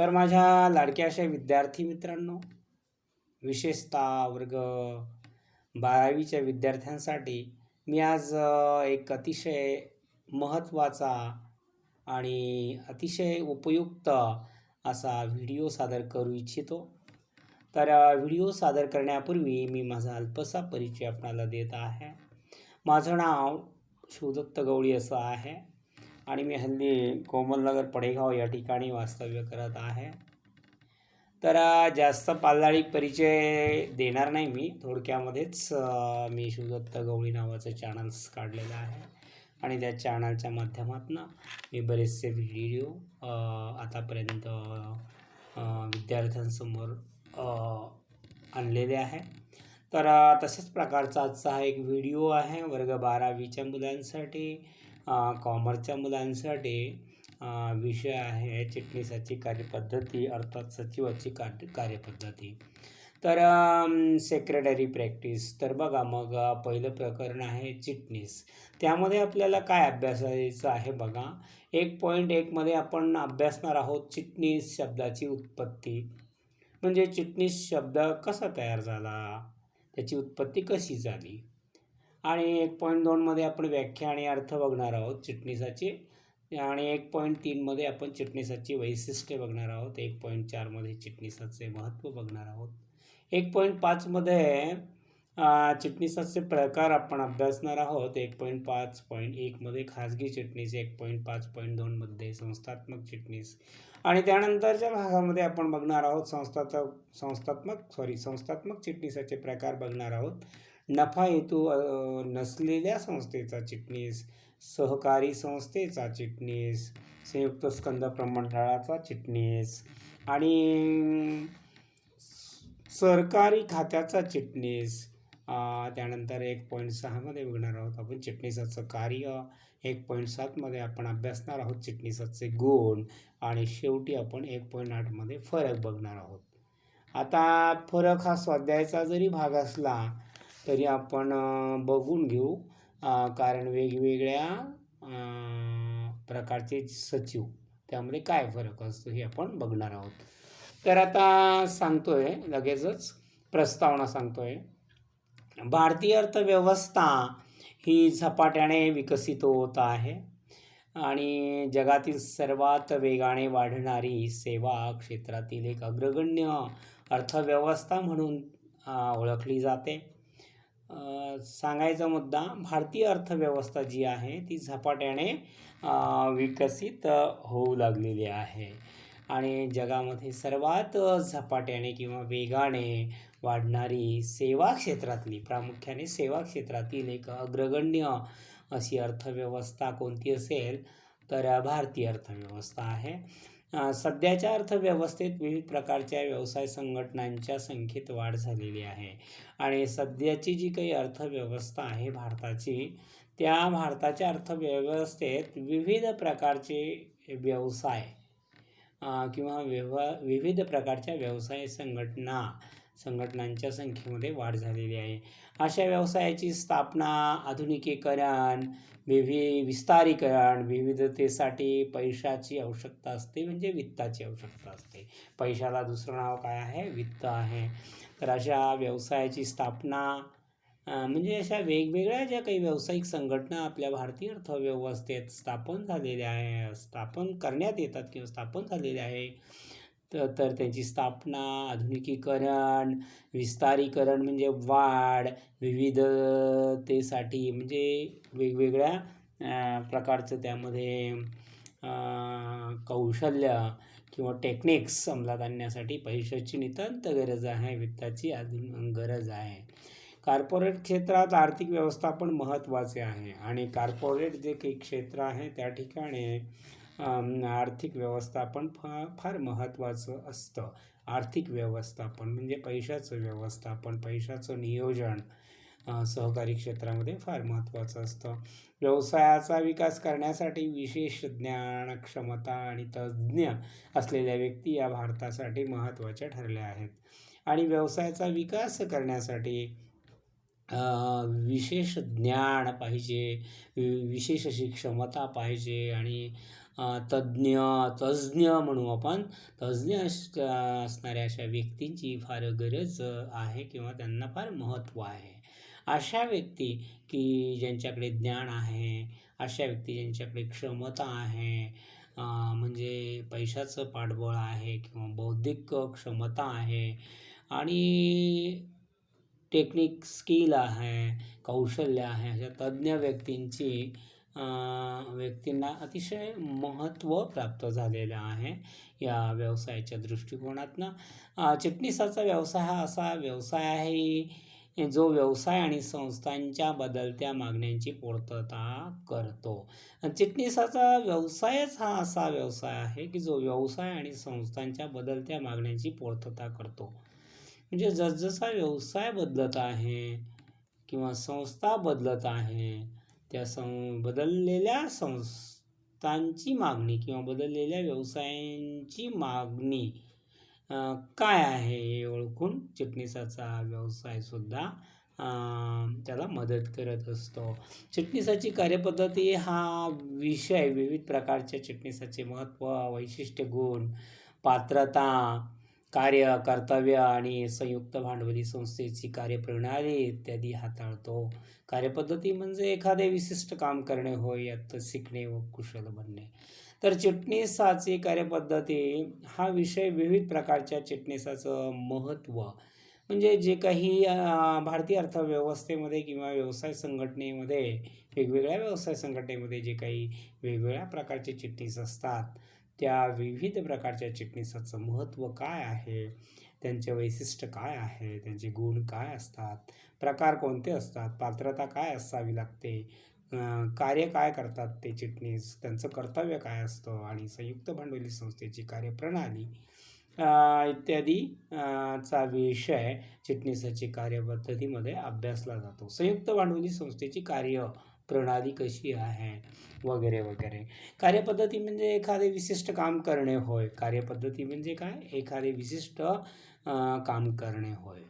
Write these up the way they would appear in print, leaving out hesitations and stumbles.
तर माझ्या लाडक्या अशा विद्यार्थी मित्रांनो, विशेषतः वर्ग 12वीच्या विद्यार्थ्यांसाठी मी आज एक अतिशय महत्त्वाचा आणि अतिशय उपयुक्त असा व्हिडिओ सादर करू इच्छितो. तर व्हिडिओ सादर करण्यापूर्वी मी माझा अल्पसा परिचय आपणाला देत आहे. माझं नाव शिवदत्त गवळी असं आहे आणि मी हल्ली कोमलनगर पडेगाव या ठिकाणी वास्तव्य करत आहे. तर जास्त पाल्दाळिक परिचय देणार नाही मी. थोडक्यामध्येच मी शिवदत्त गवळी नावाचं चॅनल्स काढलेलं आहे आणि त्या चॅनलच्या माध्यमातून मी बरेचसे व्हिडिओ आतापर्यंत विद्यार्थ्यांसमोर आणलेले आहे. तर तशाच प्रकारचा आजचा हा एक व्हिडिओ आहे वर्ग 12वीच्या मुलांसाठी, कॉमर्सच्या मुलांसाठी. विषय आहे चिटणीसाची कार्यपद्धती, अर्थात सचिवाची कार्यपद्धती. तर सेक्रेटरी प्रॅक्टिस. तर बघा, मग पहिलं प्रकरण आहे चिटणीस. त्यामध्ये आपल्याला काय अभ्यासायचं आहे बघा. 1.1 मध्ये आपण अभ्यासणार आहोत चिटणीस शब्दाची उत्पत्ती. म्हणजे चिटणीस शब्द कसा तयार झाला, त्याची उत्पत्ती कशी झाली. आणि 1.2 मध्ये आपण व्याख्या आणि अर्थ बघणार आहोत चिटणीसाची. आणि 1.3 मध्ये आपण चिटणीसाची वैशिष्ट्ये बघणार आहोत. 1.4 मध्ये चिटणीसाचे महत्त्व बघणार आहोत. 1.5 मध्ये चिटणीसाचे प्रकार आपण अभ्यासणार आहोत. 1.5.1 मध्ये खाजगी चिटणीस, 1.5.2 मध्ये संस्थात्मक चिटणीस. आणि त्यानंतरच्या भागामध्ये आपण बघणार आहोत संस्थात्मक चिटणीसाचे प्रकार बघणार आहोत. नफा हेतू नसलेल्या संस्थेचा चिटणीस, सहकारी संस्थेचा चिटणीस, संयुक्त स्कंद प्रमंडळाचा चिटणीस आणि सरकारी खात्याचा चिटणीस. त्यानंतर 1.6 मध्ये बघणार आहोत आपण चिटणीसाचं कार्य. 1.7 मध्ये आपण अभ्यासणार आहोत चिटणीसाचे गुण. आणि शेवटी आपण 1.8 मध्ये फरक बघणार आहोत. आता फरक हा स्वाध्यायाचा जरी भाग असला तरी आपण बघून घेऊ, कारण वेगवेगळ्या प्रकारचे सचिव, त्यामध्ये काय फरक असतो हे आपण बघणार आहोत. तर आता सांगतोय, लगेचच प्रस्तावना सांगतोय. भारतीय अर्थव्यवस्था ही झपाट्याने विकसित होत आहे आणि जगातील सर्वात वेगाने वाढणारी सेवा क्षेत्रातील एक अग्रगण्य अर्थव्यवस्था म्हणून ओळखली जाते. सांगायचा मुद्दा, भारतीय अर्थव्यवस्था जी आहे ती झपाट्याने विकसित होऊ लागलेली आहे आणि जगामध्ये सर्वात झपाट्याने किंवा वेगाने वाढणारी सेवा क्षेत्रातली, प्रामुख्याने सेवा क्षेत्रातील एक अग्रगण्य अशी अर्थव्यवस्था कोणती असेल तर भारतीय अर्थव्यवस्था आहे. सध्याच्या अर्थव्यवस्थेत विविध प्रकारच्या व्यवसाय संघटनांच्या संख्येत वाढ झालेली आहे आणि सध्याची जी काही अर्थव्यवस्था आहे भारताची, त्या भारताच्या अर्थव्यवस्थेत विविध प्रकारचे व्यवसाय किंवा विविध प्रकारच्या व्यवसाय संघटनांच्या संख्येमध्ये वाढ झालेली आहे. अशा व्यवसायाची स्थापना, आधुनिकीकरण, विस्तारीकरण, विविधतेसाठी पैशाची आवश्यकता असते, म्हणजे वित्ताची आवश्यकता असते. पैशाला दुसरं नाव काय आहे? वित्त आहे. तर अशा व्यवसायाची स्थापना म्हणजे अशा वेगवेगळ्या ज्या काही व्यावसायिक संघटना आपल्या भारतीय अर्थव्यवस्थेत स्थापन करण्यात येतात किंवा स्थापन झालेल्या आहे, तर त्यांची स्थापना, आधुनिकीकरण, विस्तारीकरण म्हणजे वाढ, विविधतेसाठी म्हणजे वेगवेगळ्या प्रकारचं त्यामध्ये कौशल्य किंवा टेक्निक्स अंमलात आणण्यासाठी पैशाची नितांत गरज आहे, वित्ताची गरज आहे. कॉर्पोरेट क्षेत्रात आर्थिक व्यवस्थापन महत्त्वाचे आहे आणि कॉर्पोरेट जे काही क्षेत्र आहे त्या ठिकाणी आर्थिक व्यवस्थापन फार महत्त्वाचं असतं. आर्थिक व्यवस्थापन म्हणजे पैशाचं व्यवस्थापन, पैशाचं नियोजन सहकारी क्षेत्रामध्ये फार महत्त्वाचं असतं. व्यवसायाचा विकास करण्यासाठी विशेष ज्ञान, क्षमता आणि तज्ज्ञ असलेल्या व्यक्ती या भारतासाठी महत्त्वाच्या ठरल्या आहेत. आणि व्यवसायाचा विकास करण्यासाठी विशेष ज्ञान पाहिजे, विशेष अशी क्षमता पाहिजे आणि तज्ज्ञ म्हणू आपण, तज्ज्ञ असणाऱ्या अशा व्यक्तींची फार गरज आहे किंवा त्यांना फार महत्त्व आहे. अशा व्यक्ती की ज्यांच्याकडे ज्ञान आहे, अशा व्यक्ती ज्यांच्याकडे क्षमता आहे, म्हणजे पैशाचं पाठबळ आहे किंवा बौद्धिक क्षमता आहे आणि टेक्निक स्किल आहे, कौशल्य आहे, अशा तज्ज्ञ व्यक्तींना अतिशय महत्त्व प्राप्त झालेलं आहे या व्यवसायाच्या दृष्टिकोनातनं. चिटणीसाचा व्यवसाय हा असा व्यवसाय आहे जो व्यवसाय आणि संस्थांच्या बदलत्या मागण्यांची पूर्तता करतो. चिटणीसाचा व्यवसायच हा असा व्यवसाय आहे की जो व्यवसाय आणि संस्थांच्या बदलत्या मागण्यांची पूर्तता करतो. म्हणजे जसजसा व्यवसाय बदलत आहे किंवा संस्था बदलत आहे, त्या बदललेल्या संस्थांची मागणी किंवा बदललेल्या व्यवसायांची मागणी काय आहे हे ओळखून चिटणीसाचा व्यवसायसुद्धा त्याला मदत करत असतो. चिटणीसाची कार्यपद्धती हा विषय विविध प्रकारच्या चिटणीसाचे महत्त्व, वैशिष्ट्य, गुण, पात्रता, कार्य, कर्तव्य आणि संयुक्त भांडवली संस्थेची कार्यप्रणाली इत्यादी हाताळतो. कार्यपद्धती म्हणजे एखादे विशिष्ट काम करणे होय, यात शिकणे व कुशल बनणे. तर चिटणीसाची कार्यपद्धती हा विषय विविध प्रकारच्या चिटणीसाचं महत्त्व, म्हणजे जे काही भारतीय अर्थव्यवस्थेमध्ये किंवा व्यवसाय संघटनेमध्ये, वेगवेगळ्या व्यवसाय संघटनेमध्ये जे काही वेगवेगळ्या प्रकारचे चिटणीस असतात, त्या विविध प्रकारच्या चिटणीसाचं महत्त्व काय आहे, त्यांचे वैशिष्ट्य काय आहे, त्यांचे गुण काय असतात, प्रकार कोणते असतात, पात्रता काय असावी लागते, कार्य काय करतात ते चिटणीस, त्यांचं कर्तव्य काय असतं आणि संयुक्त भांडवली संस्थेची कार्यप्रणाली इत्यादी चा विषय चिटणीसाची कार्यपद्धतीमध्ये अभ्यासला जातो. संयुक्त भांडवली संस्थेची कार्यप्रणाली कशी आहे वगैरे वगैरे. कार्यपद्धती म्हणजे एखादे विशिष्ट काम करणे होय. कार्यपद्धती म्हणजे काय? एखादे विशिष्ट काम करणे होय.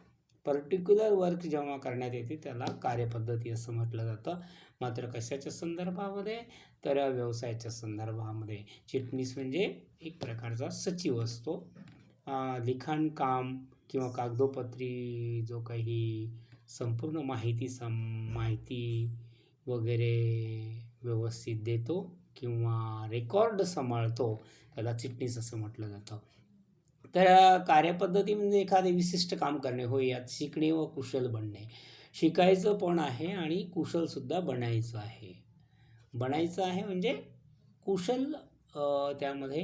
पर्टिक्युलर वर्क जेव्हा करण्यात येते त्याला कार्यपद्धती असं म्हटलं जातं. मात्र कशाच्या संदर्भामध्ये? तर व्यवसायाच्या संदर्भामध्ये. चिटणीस म्हणजे एक प्रकारचा सचिव असतो. लिखाण काम किंवा कागदोपत्री जो काही संपूर्ण माहिती वगैरे व्यवस्थित देतो किंवा रेकॉर्ड सांभाळतो, त्याला चिटणीस असं म्हटलं जातं. तर कार्यपद्धती म्हणजे एखादे विशिष्ट काम करणे होय, यात शिकणे व कुशल बनणे. शिकायचं पण आहे आणि कुशलसुद्धा बनायचं आहे. बनायचं आहे म्हणजे कुशल त्यामध्ये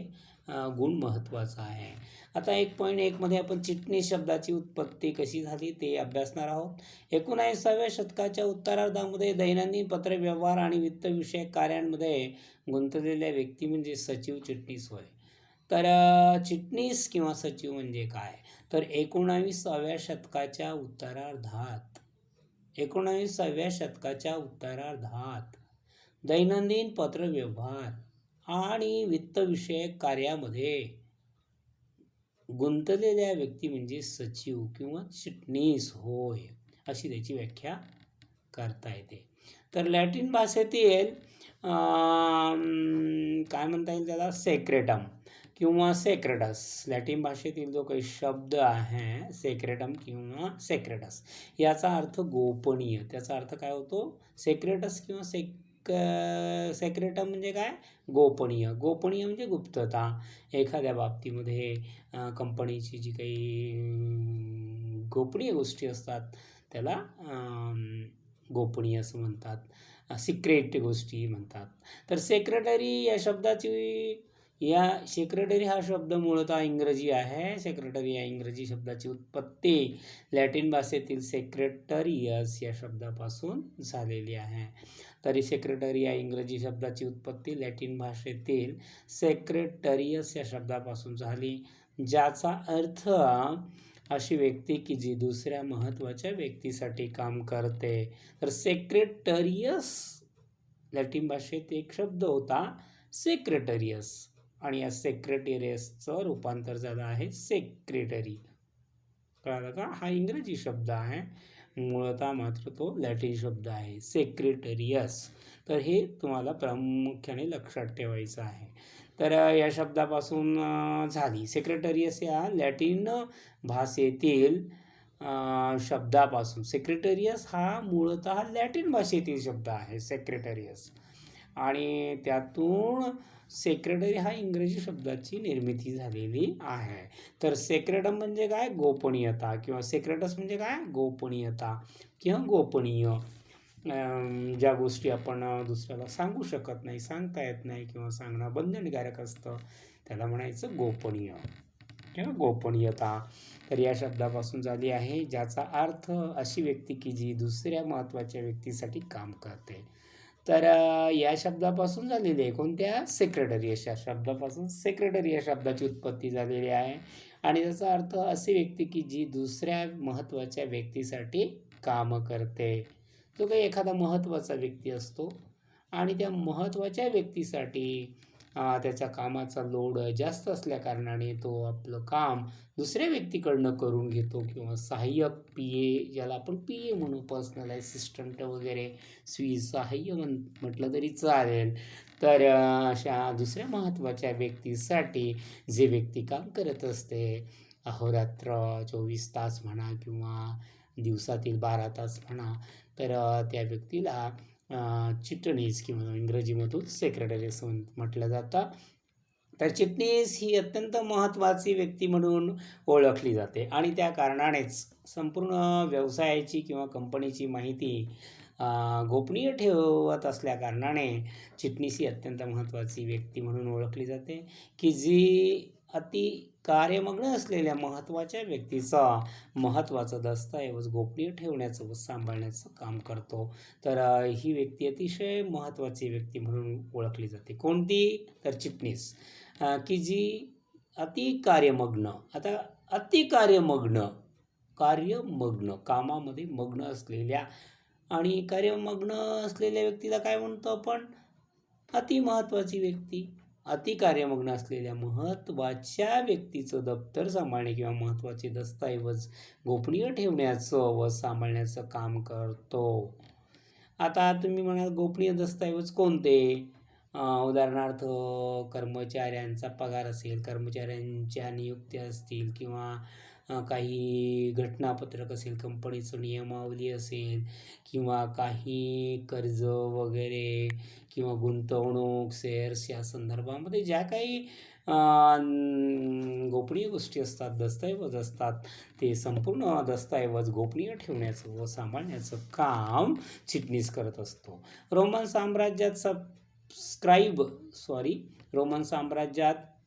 गुण महत्त्वाचा आहे. आता 1.1 मध्ये आपण चिटणीस शब्दाची उत्पत्ती कशी झाली ते अभ्यासणार आहोत. 19व्या शतकाच्या उत्तरार्धामध्ये दैनंदिन पत्रव्यवहार आणि वित्तविषयक कार्यांमध्ये गुंतलेल्या व्यक्ती म्हणजे सचिव, चिटणीस होय. तर चिटणीस किंवा सचिव म्हणजे काय? तर 19व्या शतकाच्या उत्तरार्धात दैनंदिन पत्रव्यवहार आणि वित्तविषयक कार्यामध्ये गुंतलेल्या व्यक्ती म्हणजे सचिव किंवा चिटणीस होय, अशी त्याची व्याख्या करता येते. तर लॅटिन भाषेतील काय म्हणता येईल त्याला, सेक्रेटम किंवा सेक्रेटस, लॅटिन भाषेतील जो काही शब्द आहे सेक्रेटम किंवा सेक्रेटस, याचा अर्थ गोपनीय. त्याचा अर्थ काय होतो? सेक्रेटस किंवा सेक्रेटम म्हणजे काय? गोपनीय. गोपनीय म्हणजे गुप्तता. एखाद्या बाबतीमध्ये कंपनीची जी काही गोपनीय गोष्टी असतात त्याला गोपनीय असं म्हणतात, सिक्रेट गोष्टी म्हणतात. तर सेक्रेटरी हा शब्द मूळतः इंग्रजी आहे. सेक्रेटरी या इंग्रजी शब्दाची उत्पत्ती लॅटिन भाषेतील सेक्रेटरियस या शब्दापासून झालेली आहे. तरी सेक्रेटरी या इंग्रजी शब्दाची उत्पत्ती लॅटिन भाषेतील सेक्रेटरियस या शब्दापासून झाली, ज्याचा अर्थ अशी व्यक्ती की जी दुसऱ्या महत्त्वाच्या व्यक्तीसाठी काम करते. तर सेक्रेटरियस लॅटिन भाषेत एक शब्द होता सेक्रेटरियस, आणि या सेक्रेटरियसचं रूपांतर झालं आहे सेक्रेटरी. कळालं का? हा इंग्रजी शब्द आहे, मूळतः मात्र तो लॅटिन शब्द आहे सेक्रेटरियस. तर हे तुम्हाला प्रामुख्याने लक्षात ठेवायचं आहे. तर या शब्दापासून झाली. सेक्रेटरियस या लॅटिन भाषेतील शब्दापासून, सेक्रेटरियस हा मूळतः लॅटिन भाषेतील शब्द आहे सेक्रेटरियस, आणि त्यातून सेक्रेटरी हा इंग्रजी शब्दाची निर्मिती झालेली आहे. तर सेक्रेटम म्हणजे काय, गोपनीयता, किंवा सेक्रेटस म्हणजे काय, गोपनीयता किंवा गोपनीय. ज्या गोष्टी आपण दुसऱ्याला सांगू शकत नाही, सांगता येत नाही, किंवा सांगणं बंधनकारक असतं, त्याला म्हणायचं गोपनीय किंवा गोपनीयता. तर या शब्दापासून झाली आहे, ज्याचा अर्थ अशी व्यक्ती की जी दुसऱ्या महत्त्वाच्या व्यक्तीसाठी काम करते. तर या शब्दापासून झालेली आहे, कोणत्या, सेक्रेटरियस या शब्दापासून सेक्रेटरी या शब्दाची उत्पत्ती झालेली आहे, आणि त्याचा अर्थ अशी व्यक्ती की जी दुसऱ्या महत्त्वाच्या व्यक्तीसाठी काम करते. जो काही एखादा महत्त्वाचा व्यक्ती असतो आणि त्या महत्त्वाच्या व्यक्तीसाठी त्याच्या कामाचा लोड जास्त असल्याकारणाने तो आपलं काम दुसऱ्या व्यक्तीकडनं करून घेतो, किंवा सहाय्यक PA, ज्याला आपण PA म्हणू, पर्सनल असिस्टंट वगैरे, सहाय्य म्हटलं तरी चालेल. तर अशा दुसऱ्या महत्त्वाच्या व्यक्तीसाठी जे व्यक्ती काम करत असते, अहोरात्र 24 तास म्हणा, किंवा दिवसातील 12 तास म्हणा, तर त्या व्यक्तीला चिटणीस किंवा इंग्रजीमधून सेक्रेटरी असं म्हटलं जातं. तर चिटणीस ही अत्यंत महत्त्वाची व्यक्ती म्हणून ओळखली जाते, आणि त्या कारणानेच संपूर्ण व्यवसायाची किंवा कंपनीची माहिती गोपनीय ठेवत असल्याकारणाने चिटणीस ही अत्यंत महत्त्वाची व्यक्ती म्हणून ओळखली जाते, की जी अति कार्यमग्न असलेल्या महत्त्वाच्या व्यक्तीचा महत्त्वाचा दस्तऐवज गोपनीय ठेवण्याचं व सांभाळण्याचं काम करतो. तर ही व्यक्ती अतिशय महत्त्वाची व्यक्ती म्हणून ओळखली जाते. कोणती, तर चिटणीस, की जी अति कार्यमग्न. आता अति कार्यमग्न कामामध्ये मग्न असलेल्या आणि कार्यमग्न असलेल्या व्यक्तीला काय म्हणतो आपण, अतिमहत्त्वाची व्यक्ती. अति कार्यमग्न असलेल्या महत्त्वाच्या व्यक्तीचं दप्तर सांभाळणे किंवा महत्त्वाचे दस्तऐवज गोपनीय ठेवण्याचं व सांभाळण्याचं काम करतो. आता तुम्ही म्हणाल गोपनीय दस्तऐवज कोणते, उदाहरणार्थ कर्मचाऱ्यांचा पगार असेल, कर्मचाऱ्यांच्या नियुक्त्या असतील, किंवा काही घटनापत्रक असेल, कंपनीचं नियमावली असेल, किंवा काही कर्ज वगैरे, किंवा गुंतवणूक, शेअर्स या संदर्भामध्ये ज्या काही गोपनीय गोष्टी असतात, दस्तऐवज असतात, ते संपूर्ण दस्तऐवज गोपनीय ठेवण्याचं व सांभाळण्याचं काम चिटणीस करत असतो. रोमन साम्राज्यात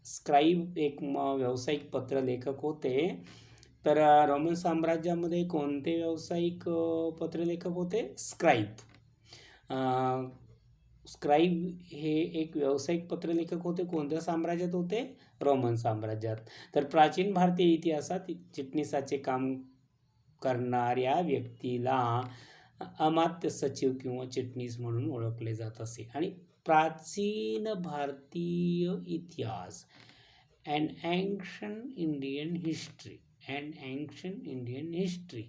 स्क्राइब एक व्यावसायिक पत्रलेखक होते. तर रोमन साम्राज्यामध्ये कोणते व्यावसायिक पत्रलेखक होते, स्क्राइब हे एक व्यावसायिक पत्रलेखक होते. कोणत्या साम्राज्यात होते, रोमन साम्राज्यात. तर प्राचीन भारतीय इतिहासात चिटणीसाचे काम करणाऱ्या व्यक्तीला अमात्य सचिव किंवा चिटणीस म्हणून ओळखले जात असे. आणि प्राचीन भारतीय इतिहास अँड एन्शंट इंडियन हिस्ट्री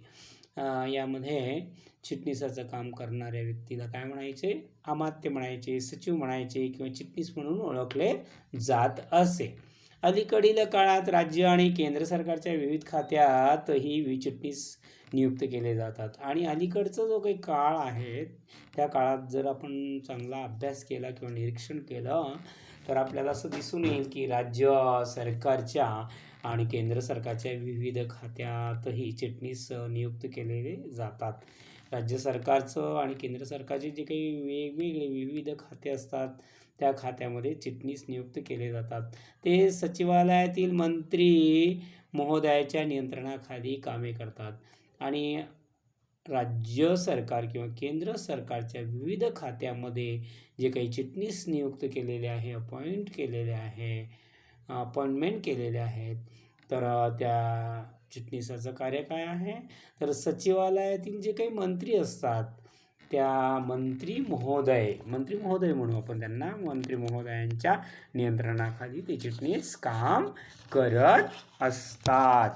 यामध्ये चिटणीसाचं काम करणाऱ्या व्यक्तीला काय म्हणायचे, अमात्य म्हणायचे, सचिव म्हणायचे, किंवा चिटणीस म्हणून ओळखले जात असे. अलीकडील काळात राज्य आणि केंद्र सरकारच्या विविध खात्यातही चिटणीस नियुक्त केले जातात. आणि अलीकडचा जो काही काळ आहे, त्या काळात जर आपण चांगला अभ्यास केला किंवा निरीक्षण केलं, तर आपल्याला असं दिसून येईल की राज्य सरकारच्या आणि केंद्र सरकारच्या विविध खात्यातही चिटणीस नियुक्त केलेले जातात. राज्य सरकारचं आणि केंद्र सरकारचे जे काही वेगवेगळे विविध खाते असतात, त्या खात्यामध्ये चिटणीस नियुक्त केले जातात. ते सचिवालयातील मंत्री महोदयाच्या नियंत्रणाखाली कामे करतात, आणि राज्य सरकार किंवा केंद्र सरकारच्या विविध खात्यामध्ये जे काही चिटणीस नियुक्त केलेले आहे, अपॉइंटमेंट केलेले आहेत, तर त्या चिटणीसाचं कार्य काय आहे, तर सचिवालयातील जे काही मंत्री असतात, त्या मंत्री महोदय म्हणू आपण त्यांना, मंत्री महोदयांच्या नियंत्रणाखाली ते चिटणीस काम करत असतात.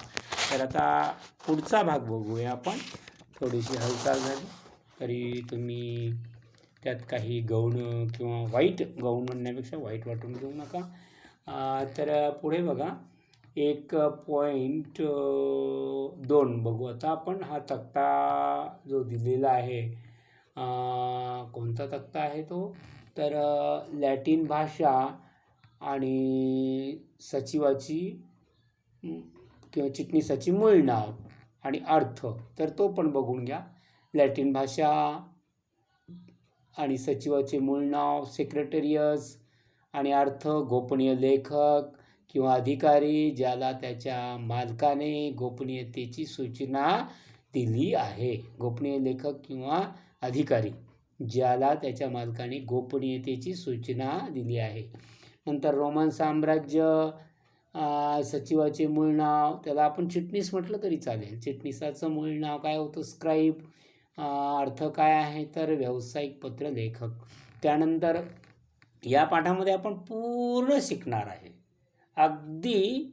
तर आता पुढचा भाग बघूया आपण. थोडीशी हालचाल झाली तरी तुम्ही त्यात काही गौण किंवा वाईट, गौण म्हणण्यापेक्षा वाईट वाटून घेऊ नका. तर पुढे बघा 1.2 बघू आता आपण. हा तक्ता जो दिलेला आहे, कोणता तक्ता आहे तो, तर लॅटिन भाषा आणि सचिवाची किंवा चिटणीसाची मूळ नाव आणि अर्थ, तर तो पण बघून घ्या. लॅटिन भाषा आणि सचिवाचे मूळ नाव सेक्रेटरियस आणि अर्थ गोपनीय लेखक किंवा अधिकारी ज्याला त्याच्या मालकाने गोपनीयतेची सूचना दिली आहे. गोपनीय लेखक किंवा अधिकारी ज्याला त्याच्या मालकाने गोपनीयतेची सूचना दिली आहे. नंतर रोमन साम्राज्य, सचिवाचे मूळ नाव, त्याला आपण चिटणीस म्हटलं तरी चालेल. चिटणीसाचं मूळ नाव काय होतं? स्क्राईब. अर्थ काय आहे? तर व्यावसायिक पत्र लेखक. त्यानंतर या पाठामध्ये आपण पूर्ण शिकणार आहे, अगदी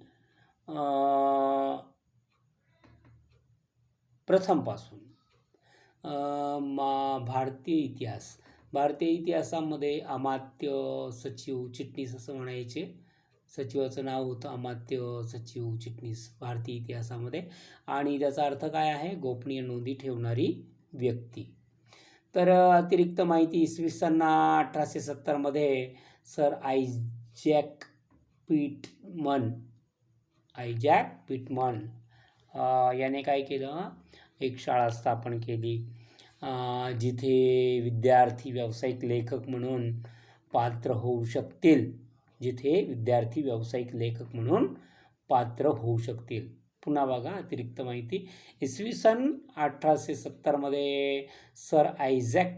प्रथमपासून. भारतीय इतिहास. भारतीय इतिहासामध्ये अमात्य, सचिव, चिटणीस असं म्हणायचे. सचिवाचं नाव होतं अमात्य, सचिव, चिटणीस भारतीय इतिहासामध्ये. आणि त्याचा अर्थ काय आहे? गोपनीय नोंदी ठेवणारी व्यक्ती. तर अतिरिक्त माहिती, इसवी सन 1870मध्ये सर आयझॅक पिटमन याने काय केलं? एक शाळा स्थापन केली जिथे विद्यार्थी व्यावसायिक लेखक म्हणून पात्र होऊ शकतील. पुन्हा बघा अतिरिक्त माहिती. इसवी सन 1870मध्ये सर आयझॅक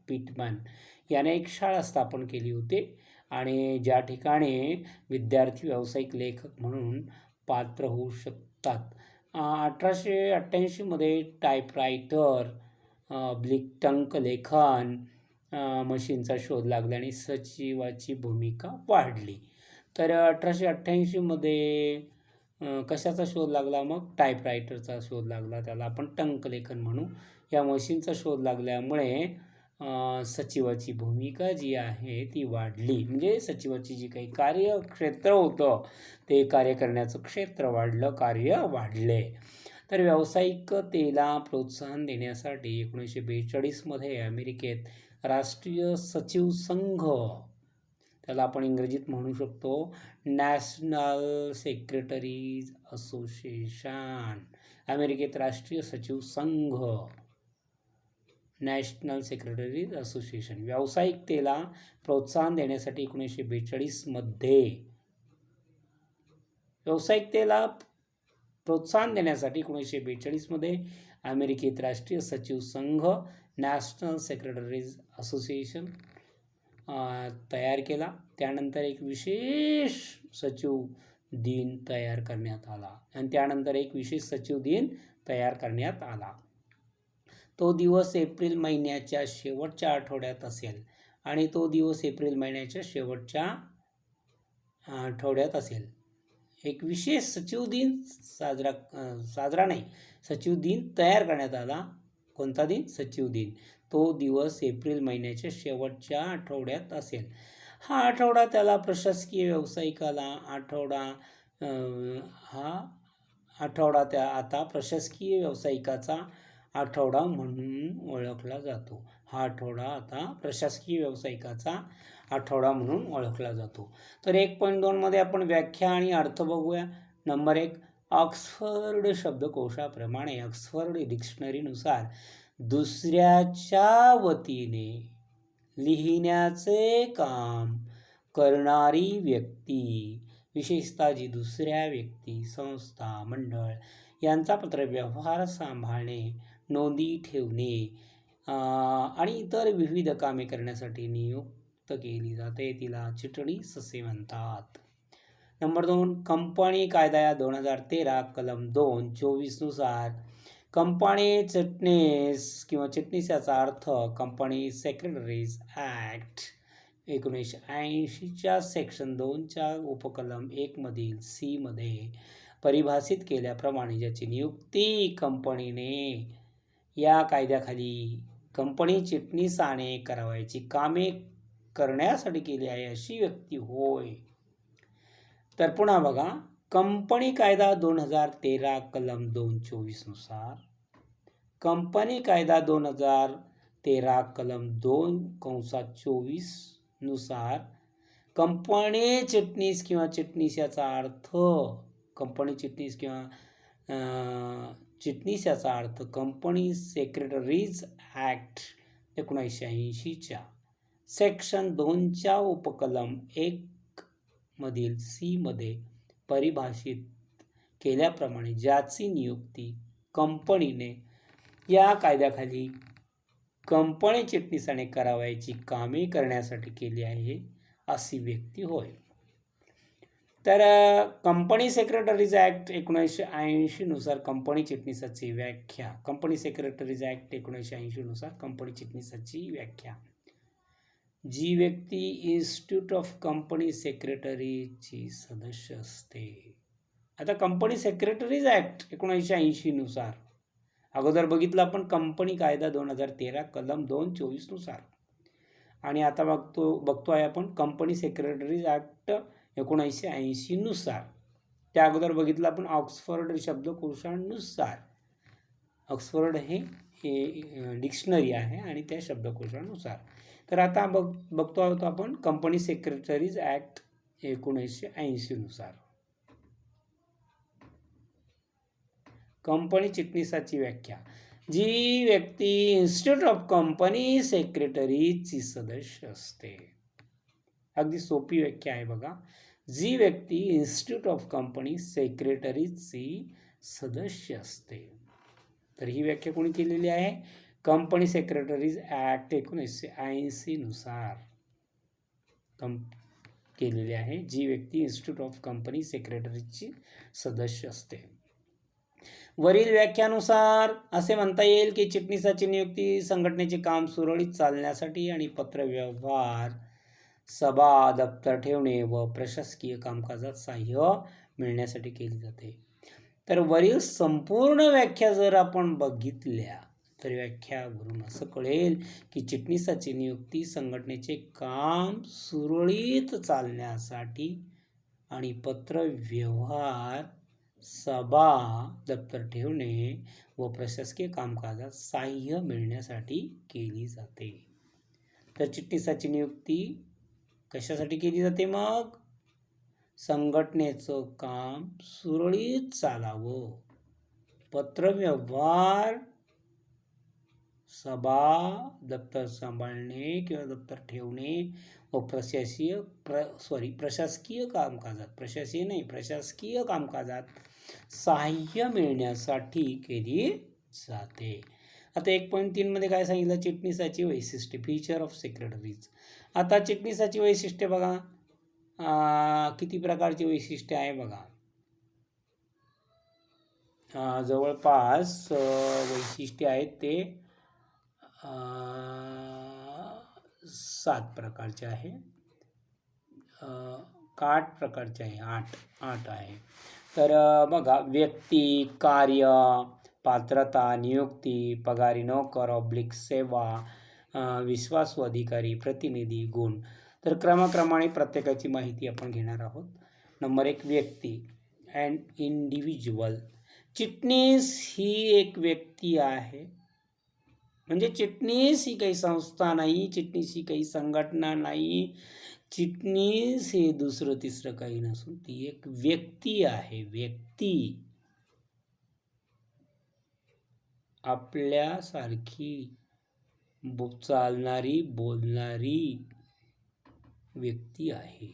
पिटमन याने एक शाळा स्थापन केली होती आणि ज्या ठिकाणी विद्यार्थी व्यावसायिक लेखक म्हणून पात्र होऊ शकतात. 1888मध्ये टाईपरायटर, टंक लेखन मशीनचा शोध लागल्याने सचिवाची भूमिका वाढली. तर 1888मध्ये कशाचा शोध लागला? मग टाईपरायटरचा शोध लागला, त्याला आपण टंकलेखन म्हणू. या मशीनचा शोध लागल्यामुळे सचिवाची भूमिका जी आहे ती वाढली. म्हणजे सचिवाची जी काही कार्यक्षेत्र होतं ते कार्य करण्याचं क्षेत्र वाढलं, कार्य वाढले. तर व्यावसायिकतेला प्रोत्साहन देण्यासाठी 1942मध्ये अमेरिकेत राष्ट्रीय सचिव संघ, त्याला आपण इंग्रजीत म्हणू शकतो नॅशनल सेक्रेटरीज असोसिएशन. अमेरिकेत राष्ट्रीय सचिव संघ, नॅशनल सेक्रेटरीज असोसिएशन. व्यावसायिकतेला प्रोत्साहन देण्यासाठी 1942मध्ये अमेरिकेत राष्ट्रीय सचिव संघ, नॅशनल सेक्रेटरीज असोसिएशन तयार केला. त्यानंतर एक विशेष सचिव दिन तयार करण्यात आला तो दिवस एप्रिल महिन्याच्या शेवटच्या आठवड्यात असेल. एक विशेष सचिव दिन सचिव दिन तयार करण्यात आला. कोणता दिन? सचिव दिन. तो दिवस एप्रिल महिन्याच्या शेवटच्या आठवड्यात असेल. हा आठवडा त्याला प्रशासकीय व्यावसायिकाला आता प्रशासकीय व्यावसायिकाचा आठवडा म्हणून ओळखला जातो. तर 1.2 मध्ये आपण व्याख्या आणि अर्थ बघूया. नंबर 1, ऑक्सफर्ड शब्दकोशाप्रमाणे ऑक्सफर्ड डिक्शनरीनुसार दुसऱ्याच्या वतीने लिहिण्याचे काम करणारी व्यक्ती, विशेषतः जी दुसऱ्या व्यक्ती, संस्था, मंडळ यांचा पत्रव्यवहार सांभाळणे, नोंदी ठेवणे आणि इतर विविध कामे करण्यासाठी नियुक्त केली जाते, तिला चिटणीस असे म्हणतात. नंबर 2, कंपनी कायदा 2013 कलम 2:24 नुसार कंपनी चिटणीस किंवा चिटणीस याचा अर्थ कंपनी सेक्रेटरीज ॲक्ट 1980च्या सेक्शन 2च्या उपकलम 1 मधील C मध्ये परिभाषित केल्याप्रमाणे ज्याची नियुक्ती कंपनीने या कायद्याखाली कंपनी चिटणीसाने करावयाची कामे करण्यासाठी केली आहे अशी व्यक्ती होय. तर पुन्हा बघा, कंपनी कायदा 2013 कलम 224 नुसार, कंपनी कायदा 2013 कलम 2-24 नुसार कंपनी चिटणीस किंवा चिटणीस याचा अर्थ कंपनी चिटणीस किंवा चिटणीस याचा अर्थ कंपनी सेक्रेटरीज ॲक्ट 1980च्या सेक्शन 2च्या उपकलम 1 मधील सी मध्ये परिभाषित केल्याप्रमाणे ज्याची नियुक्ती कंपनीने या कायद्याखाली कंपनी चिटणीसाने करावयाची कामे करण्यासाठी केली आहे अशी व्यक्ती होय. तर कंपनी सेक्रेटरीज ॲक्ट 1980 नुसार कंपनी चिटणीसाची व्याख्या, कंपनी सेक्रेटरीज ॲक्ट 1980 नुसार कंपनी चिटणीसाची व्याख्या, जी व्यक्ती इन्स्टिट्यूट ऑफ कंपनी सेक्रेटरीची सदस्य असते. आता कंपनी सेक्रेटरीज ॲक्ट 1980 नुसार अगोदर बघितलं आपण कंपनी कायदा 2013 कलम 224 नुसार, आणि आता बघतो आहे आपण कंपनी सेक्रेटरीज ॲक्ट 1980 नुसार. त्या अगोदर बघितलं आपण ऑक्सफर्ड शब्दकोशानुसार. ऑक्सफर्ड हे डिक्शनरी आहे आणि त्या शब्दकोशानुसार. तर आता बघतो आहोत आपण कंपनी सेक्रेटरीज ॲक्ट 1980 नुसार. कंपनी चिटणीसाची व्याख्या, जी व्यक्ती इन्स्टिट्यूट ऑफ कंपनी सेक्रेटरीची सदस्य असते. अगदी सोपी व्याख्या आहे बघा. जी व्यक्ती इन्स्टिट्यूट ऑफ कंपनी सेक्रेटरीची सदस्य असते. तर ही व्याख्या कोणी केलेली आहे? कंपनी सेक्रेटरीज ॲक्ट 1980 नुसार केलेली आहे. जी व्यक्ती इन्स्टिट्यूट ऑफ कंपनी सेक्रेटरीची सदस्य असते. वरील व्याख्यानुसार असे म्हणता येईल की चिटणीसाची नियुक्ती संघटनेचे काम सुरळीत चालण्यासाठी आणि पत्रव्यवहार, सभा, दप्तर ठेवणे व प्रशासकीय कामकाजात सहाय्य मिळण्यासाठी केली जाते. तर वरील संपूर्ण व्याख्या जर आपण बघितल्या तर व्याख्यावरून असं कळेल की चिटणीसाची नियुक्ती संघटनेचे काम सुरळीत चालण्यासाठी आणि पत्रव्यवहार, सभा, दप्तर ठेवणे व प्रशासकीय कामकाजात सहाय्य मिळण्यासाठी केली जाते. तर चिटणीसाची नियुक्ती कशासाठी केली जाते? मग संघटनेचं काम सुरळीत चालावं, पत्रव्यवहार, सभा, दप्तर सांभाळणे किंवा दप्तर ठेवणे व प्रशासकीय कामकाजात सहाय्य मिळण्यासाठी केली जाते. आता 1.3 मध्ये काय सांगितलं? चिटणीसाची वैशिष्ट्ये, फीचर ऑफ सेक्रेटरीज. आता चिटणीसाची वैशिष्ट्ये बघा, किती प्रकारची वैशिष्ट्ये आहे बघा. जवळपास वैशिष्ट्ये आहेत ते 7 प्रकारचे आहे. 8 प्रकारचे आहे, 8 आहे. तर बघा, व्यक्ती, कार्य, पात्रता, नियुक्ती, पगारी नोकर ऑब्लिक सेवा, विश्वासू अधिकारी, प्रतिनिधी, गुण. तर क्रमाक्रमाने प्रत्येकाची माहिती आपण घेणार आहोत. नंबर 1, व्यक्ती, अँड इंडिव्हिज्युअल. चिटणीस ही एक व्यक्ती आहे. म्हणजे चिटणीस ही काही संस्था नाही, चिटणीस ही काही संघटना नाही, चिटणीस हे दुसरं तिसरं काही नसून ती एक व्यक्ती आहे. व्यक्ती आपल्यासारखी चालणारी, बोलणारी व्यक्ती आहे.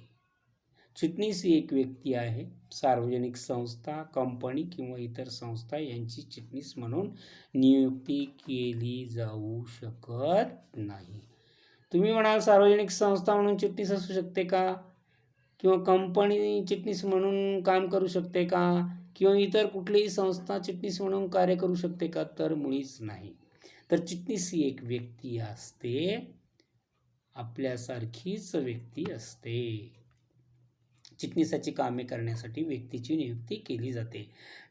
चिटणीस ही एक व्यक्ती आहे. सार्वजनिक संस्था, कंपनी किंवा इतर संस्था यांची चिटणीस म्हणून नियुक्ती केली जाऊ शकत नाही. तुम्ही म्हणाल सार्वजनिक संस्था म्हणून चिटणीस असू शकते का? किंवा कंपनी चिटणीस म्हणून काम करू शकते का? किंवा इतर कुठलीही संस्था चिटणीस म्हणून कार्य करू शकते का? तर मुळीच नाही. तर चिटणीस ही एक व्यक्ती असते, आपल्यासारखीच व्यक्ती असते. चिटणीसाची कामे करण्यासाठी व्यक्तीची नियुक्ती केली जाते.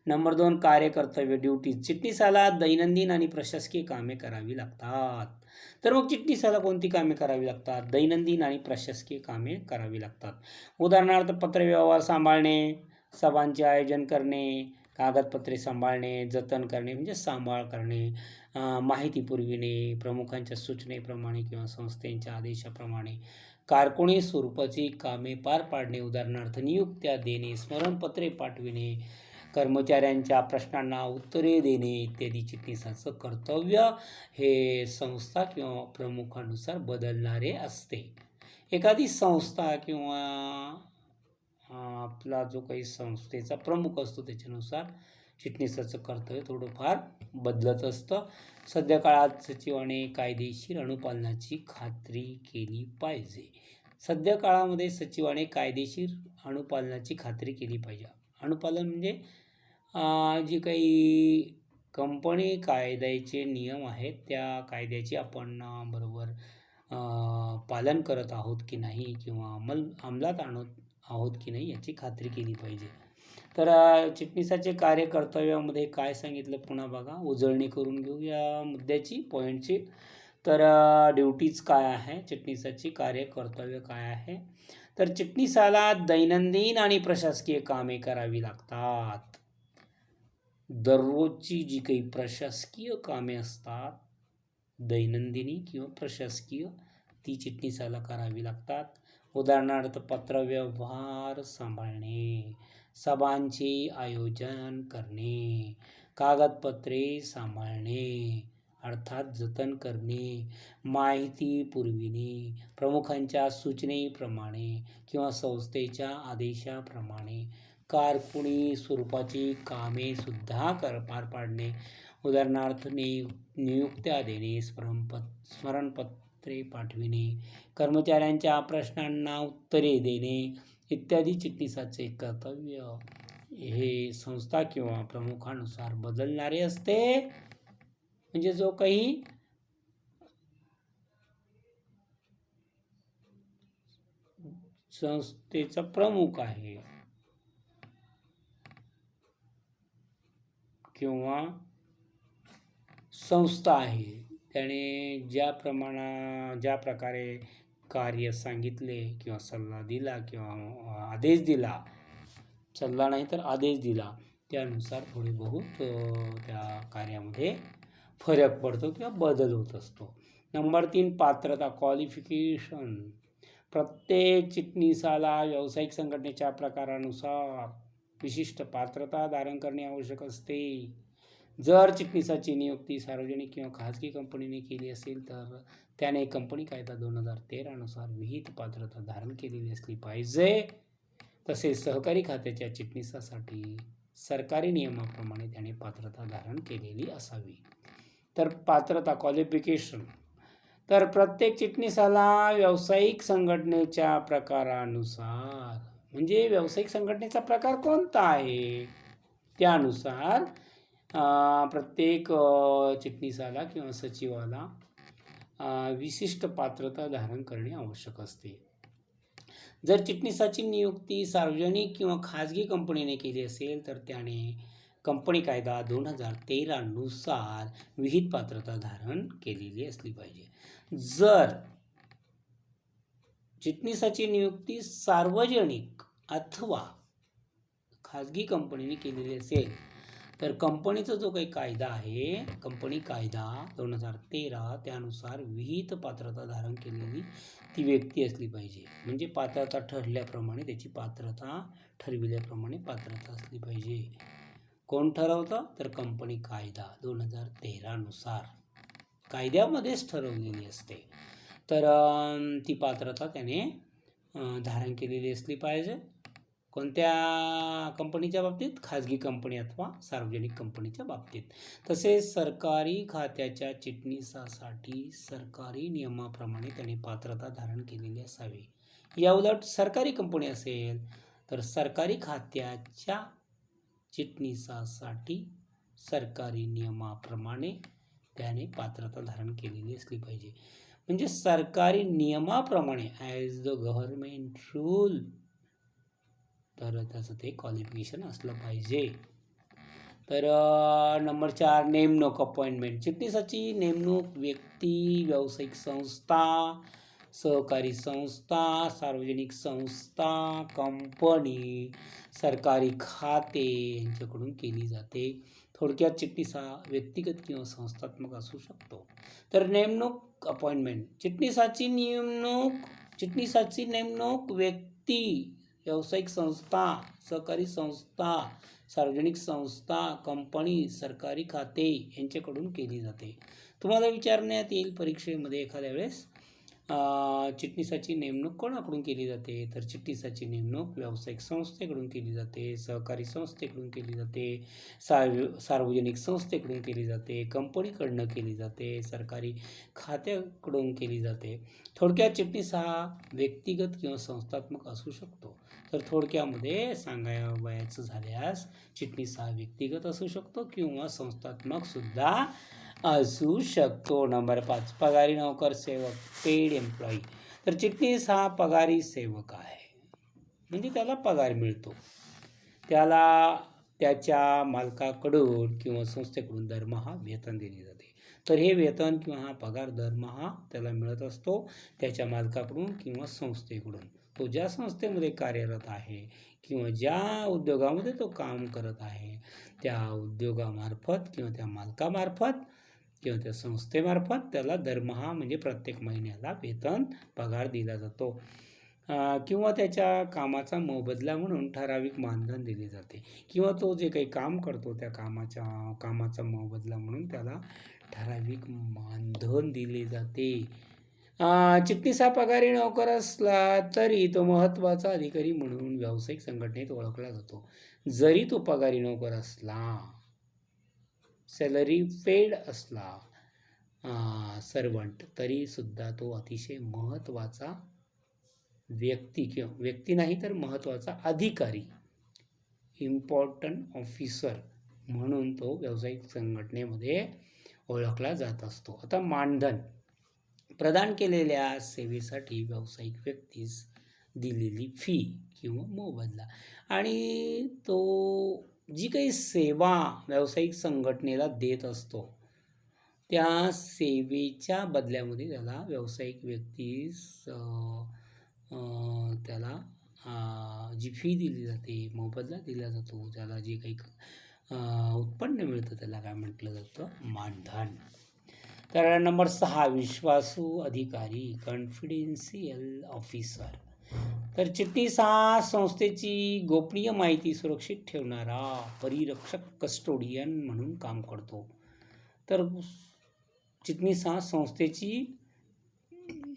Number 2, कार्यकर्तव्य duties. चिटणीसाला दैनंदिन आणि प्रशासकीय कामे करावी लागतात. तर मग चिटणीसाला कोणती कामे करावी लागतात? दैनंदिन आणि प्रशासकीय कामे करावी लागतात. उदाहरणार्थ पत्रव्यवहार सांभाळणे, सभांचे आयोजन करणे, कागदपत्रे सांभाळणे, जतन करणे म्हणजे सांभाळ करणे, माहिती पुरविणे, प्रमुखांच्या सूचनेप्रमाणे किंवा संस्थेच्या आदेशाप्रमाणे कारकुनी स्वरूपाची कामे पार पाडणे. उदाहरणार्थ नियुक्त्या देणे, स्मरणपत्रे पाठविणे, कर्मचाऱ्यांच्या प्रश्नांना उत्तरे देणे इत्यादी चिटणीसाचं कर्तव्य हे संस्था किंवा प्रमुखानुसार बदलणारे असते. एखादी संस्था किंवा आपला जो काही संस्थेचा प्रमुख असतो त्याच्यानुसार चिटणीसाचं कर्तव्य थोडंफार बदलत असतं. सध्या काळात सचिवाने कायदेशीर अनुपालनाची खात्री केली पाहिजे. सध्या काळामध्ये सचिवाने कायदेशीर अनुपालनाची खात्री केली पाहिजे. अनुपालन म्हणजे जी काही कंपनी कायद्याचे नियम आहेत त्या कायद्याचे आपण बरोबर पालन करत आहोत की नाही किंवा अंमलात आणत आहोत की नाही याची खात्री केली पाहिजे. तर चिटणीसाचे कार्य कर्तव्यामध्ये काय सांगितलं पुन्हा बघा, उजळणी करून घेऊ या मुद्द्याची पॉईंटची. तर ड्युटीज काय आहे, चिटणीसाची कार्य कर्तव्य काय आहे, तर चिटणीसाला दैनंदिन आणि प्रशासकीय कामे करावी लागतात. दररोजची जी काही प्रशासकीय कामे असतात दैनंदिनी किंवा प्रशासकीय ती चिटणीसाला करावी लागतात. उदाहरणार्थ पत्रव्यवहार सांभाळणे, सभांचे आयोजन करणे, कागदपत्रे सांभाळणे अर्थात जतन करणे, माहिती पुरविणे, प्रमुखांच्या सूचनेप्रमाणे किंवा संस्थेच्या आदेशाप्रमाणे कारकुनी स्वरूपाची कामे सुद्धा पार पाडणे. उदाहरणार्थ नियुक्त्या देणे, स्मरणपत्रे पाठविणे, कर्मचाऱ्यांच्या प्रश्नांना उत्तरे देणे इत्यादी चिटणीसाचे कर्तव्य हे संस्था किंवा प्रमुखानुसार बदलणारे असते. म्हणजे जो काही संस्थेचा प्रमुख आहे किंवा संस्था आहे त्याने ज्या प्रकारे कार्य सांगितले किंवा सल्ला दिला किंवा आदेश दिला, सल्ला नाही तर आदेश दिला, त्यानुसार थोडे बहुत त्या कार्यामध्ये फरक पडतो किंवा बदल होत असतो. नंबर 3, पात्रता क्वालिफिकेशन. प्रत्येक चिटणीसाला व्यावसायिक संघटनेच्या प्रकारानुसार विशिष्ट पात्रता धारण करणे आवश्यक असते. जर चिटणीसाची नियुक्ती सार्वजनिक किंवा खाजगी कंपनीने केली असेल तर त्याने कंपनी कायदा 2013 नुसार विहित पात्रता धारण केलेली असली पाहिजे. तसेच सहकारी खात्याच्या चिटणीसासाठी सरकारी नियमाप्रमाणे त्याने पात्रता धारण केलेली असावी. तर पात्रता क्वालिफिकेशन, तर प्रत्येक चिटणीसाला व्यावसायिक संघटनेच्या प्रकारानुसार म्हणजे व्यावसायिक संघटनेचा प्रकार कोणता आहे त्यानुसार प्रत्येक चिटणीसाला किंवा सचिवाला विशिष्ट पात्रता धारण करणे आवश्यक असते. जर चिटणीसाची नियुक्ती सार्वजनिक किंवा खाजगी कंपनीने केली असेल तर त्याने कंपनी कायदा 2013 नुसार विहित पात्रता धारण केलेली असली पाहिजे. जर चिटणीसाची नियुक्ती सार्वजनिक अथवा खाजगी कंपनीने केलेली असेल तर कंपनीचा जो काही कायदा आहे कंपनी कायदा 2013 त्यानुसार विहित पात्रता धारण केलेली ती व्यक्ती असली पाहिजे. म्हणजे पात्रता ठरल्याप्रमाणे त्याची पात्रता ठरविल्याप्रमाणे पात्रता असली पाहिजे. कोण ठरवतं तर कंपनी कायदा 2013 नुसार कायद्यामध्येच ठरवलेली असते. तर ती पात्रता त्याने धारण केलेली असली पाहिजे. कोणत्या कंपनीच्या बाबतीत? खाजगी कंपनी अथवा सार्वजनिक कंपनीच्या बाबतीत. तसेच सरकारी खात्याच्या चिटणीसासाठी सरकारी नियमाप्रमाणे त्याने पात्रता धारण केलेली असावी. याउलट सरकारी कंपनी असेल तर सरकारी खात्याच्या चिटणीसासाठी सरकारी नियमाप्रमाणे त्याने पात्रता धारण केलेली असली पाहिजे. म्हणजे सरकारी नियमाप्रमाणे ॲज द गव्हर्नमेंट रूल तर त्याचं ते क्वालिफिकेशन असलं पाहिजे. तर नंबर 4 नेमणूक अपॉइंटमेंट. चिटणीसाची नेमणूक व्यक्ती, व्यावसायिक संस्था, सहकारी संस्था, सार्वजनिक संस्था, कंपनी, सरकारी खाते यांच्याकडून केली जाते. थोडक्यात चिटणीस हा व्यक्तिगत किंवा संस्थात्मक असू शकतो. तर नेमणूक अपॉइंटमेंट. चिटणीसाची नेमणूक व्यक्ती, व्यावसायिक संस्था, सहकारी संस्था, सार्वजनिक संस्था, कंपनी, सरकारी खाते यांच्याकडून केली जाते. तुम्हाला विचारण्यात येईल परीक्षेमध्ये एखाद्या वेळेस चिटणीसाची नेमणूक कोणाकडून केली जाते? तर चिटणीसाची नेमणूक व्यावसायिक संस्थेकडून केली जाते, सहकारी संस्थेकडून केली जाते, सार्वजनिक संस्थेकडून केली जाते, कंपनीकडून केली जाते, सरकारी खात्याकडून केली जाते. थोडक्यात चिटणीस हा व्यक्तिगत किंवा संस्थात्मक असू शकतो. तर थोडक्यामध्ये सांगावयाचं झाल्यास चिटणीस हा व्यक्तिगत असू शकतो किंवा संस्थात्मक सुद्धा असू शकतो. नंबर 5 पगारी नोकर सेवक, पेड एम्प्लॉई. तर चिटणीस हा पगारी सेवक आहे, म्हणजे त्याला पगार मिळतो. त्याला त्याच्या मालकाकडून किंवा संस्थेकडून दरमहा वेतन दिले जाते. तर हे वेतन किंवा हा पगार दरमहा त्याला मिळत असतो त्याच्या मालकाकडून किंवा संस्थेकडून. तो ज्या संस्थेमध्ये कार्यरत आहे किंवा ज्या उद्योगामध्ये तो काम करत आहे त्या उद्योगामार्फत किंवा त्या मालकामार्फत किंवा त्या संस्थेमार्फत त्याला दरमहा म्हणजे प्रत्येक महिन्याला वेतन पगार दिला जातो किंवा त्याच्या कामाचा मोबदला म्हणून ठराविक मानधन दिले जाते किंवा तो जे काही काम करतो त्या कामाचा मोबदला म्हणून त्याला ठराविक मानधन दिले जाते. चिटणीस हा पगारी नोकर असला तरी तो महत्त्वाचा अधिकारी म्हणून व्यावसायिक संघटनेत ओळखला जातो. जरी तो पगारी नोकर असला, सॅलरी पेड असला सर्वंट, तरी सुद्धा तो अतिशय महत्त्वाचा व्यक्ती नाही तर महत्त्वाचा अधिकारी, इम्पॉर्टंट ऑफिसर म्हणून तो व्यावसायिक संघटनेमध्ये ओळखला जात असतो. आता मानधन. प्रदान केलेल्या सेवेसाठी व्यावसायिक व्यक्तीस दिलेली फी किंवा मोबदला. आणि तो जी काही सेवा व्यावसायिक संघटनेला देत असतो त्या सेवेच्या बदल्यामध्ये त्याला व्यावसायिक व्यक्तीस त्याला जी फी दिली जाते, मोबदला दिला जातो, त्याला जे काही उत्पन्न मिळतं त्याला काय म्हटलं जातं? मानधन. तर नंबर 6 विश्वासू अधिकारी, कॉन्फिडेन्शियल ऑफिसर. तर चिटणीस हा संस्थेची गोपनीय माहिती सुरक्षित ठेवणारा परिरक्षक, कस्टोडियन म्हणून काम करतो. तर चिटणीस हा संस्थेची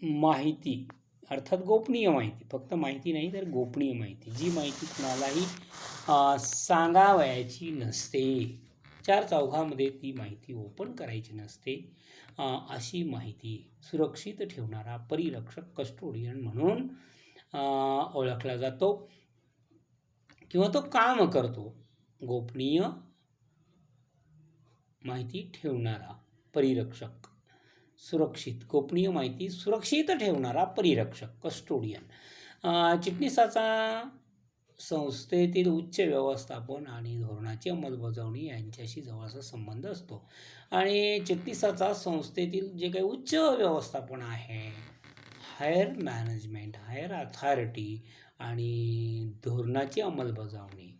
माहिती अर्थात गोपनीय माहिती, फक्त माहिती नाही तर गोपनीय माहिती, जी माहिती कुणालाही सांगावयाची नसते, चार चौघामध्ये ती माहिती ओपन करायची नसते, अशी माहिती सुरक्षित ठेवणारा परिरक्षक, कस्टोडियन म्हणून ओळखला जातो किंवा तो काम करतो. गोपनीय माहिती ठेवणारा परिरक्षक, गोपनीय माहिती सुरक्षित ठेवणारा परिरक्षक, कस्टोडियन. चिटणीसाचा संस्थेतील उच्च व्यवस्थापन आणि धोरणाची अंमलबजावणी यांच्याशी जवळचा संबंध असतो. आणि चिटणीसाचा संस्थेतील जे काही उच्च व्यवस्थापन आहे, हायर मॅनेजमेंट, हायर अथॉरिटी आणि धोरणाची अंमलबजावणी,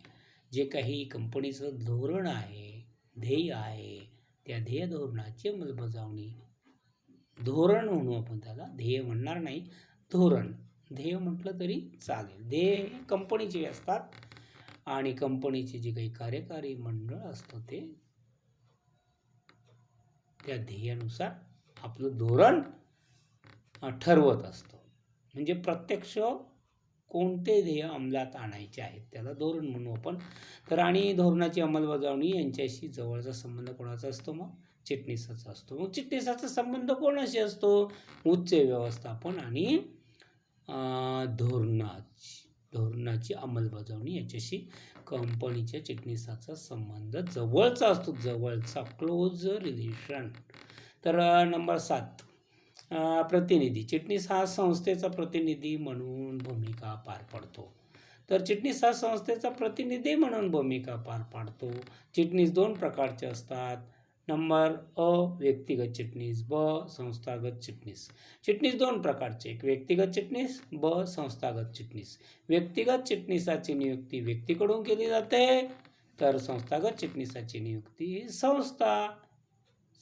जे काही कंपनीचं धोरण आहे, ध्येय आहे, त्या ध्येय धोरणाची अंमलबजावणी, धोरण म्हणू आपण त्याला, ध्येय म्हणणार नाही, धोरण, ध्येय म्हटलं तरी चालेल. ध्येय हे कंपनीचे असतात आणि कंपनीचे जे काही कार्यकारी मंडळ असतं ते त्या ध्येयानुसार आपलं धोरण ठरवत असतं. म्हणजे प्रत्यक्ष कोणते ध्येय अंमलात आणायचे आहेत त्याला धोरण म्हणू आपण. तर आणि धोरणाची अंमलबजावणी यांच्याशी जवळचा संबंध कोणाचा असतो? मग चिटणीसाचा असतो. मग चिटणीसाचा संबंध कोणाशी असतो? उच्च व्यवस्थापन आणि धोरणाची अंमलबजावणी याच्याशी कंपनीच्या चिटणीसाचा संबंध जवळचा असतो, जवळचा, क्लोज रिलेशन. तर नंबर 7 प्रतिनिधी. चिटणीस हा संस्थेचा प्रतिनिधी म्हणून भूमिका पार पडतो. तर चिटणीस हा संस्थेचा प्रतिनिधी म्हणून भूमिका पार पाडतो. चिटणीस 2 प्रकारचे असतात. नंबर अ, व्यक्तिगत चिटणीस, ब, संस्थागत चिटणीस. चिटणीस 2 प्रकारचे, एक व्यक्तिगत चिटणीस, ब, संस्थागत चिटणीस. व्यक्तिगत चिटणीसाची नियुक्ती व्यक्तीकडून केली जाते, तर संस्थागत चिटणीसाची नियुक्ती संस्था,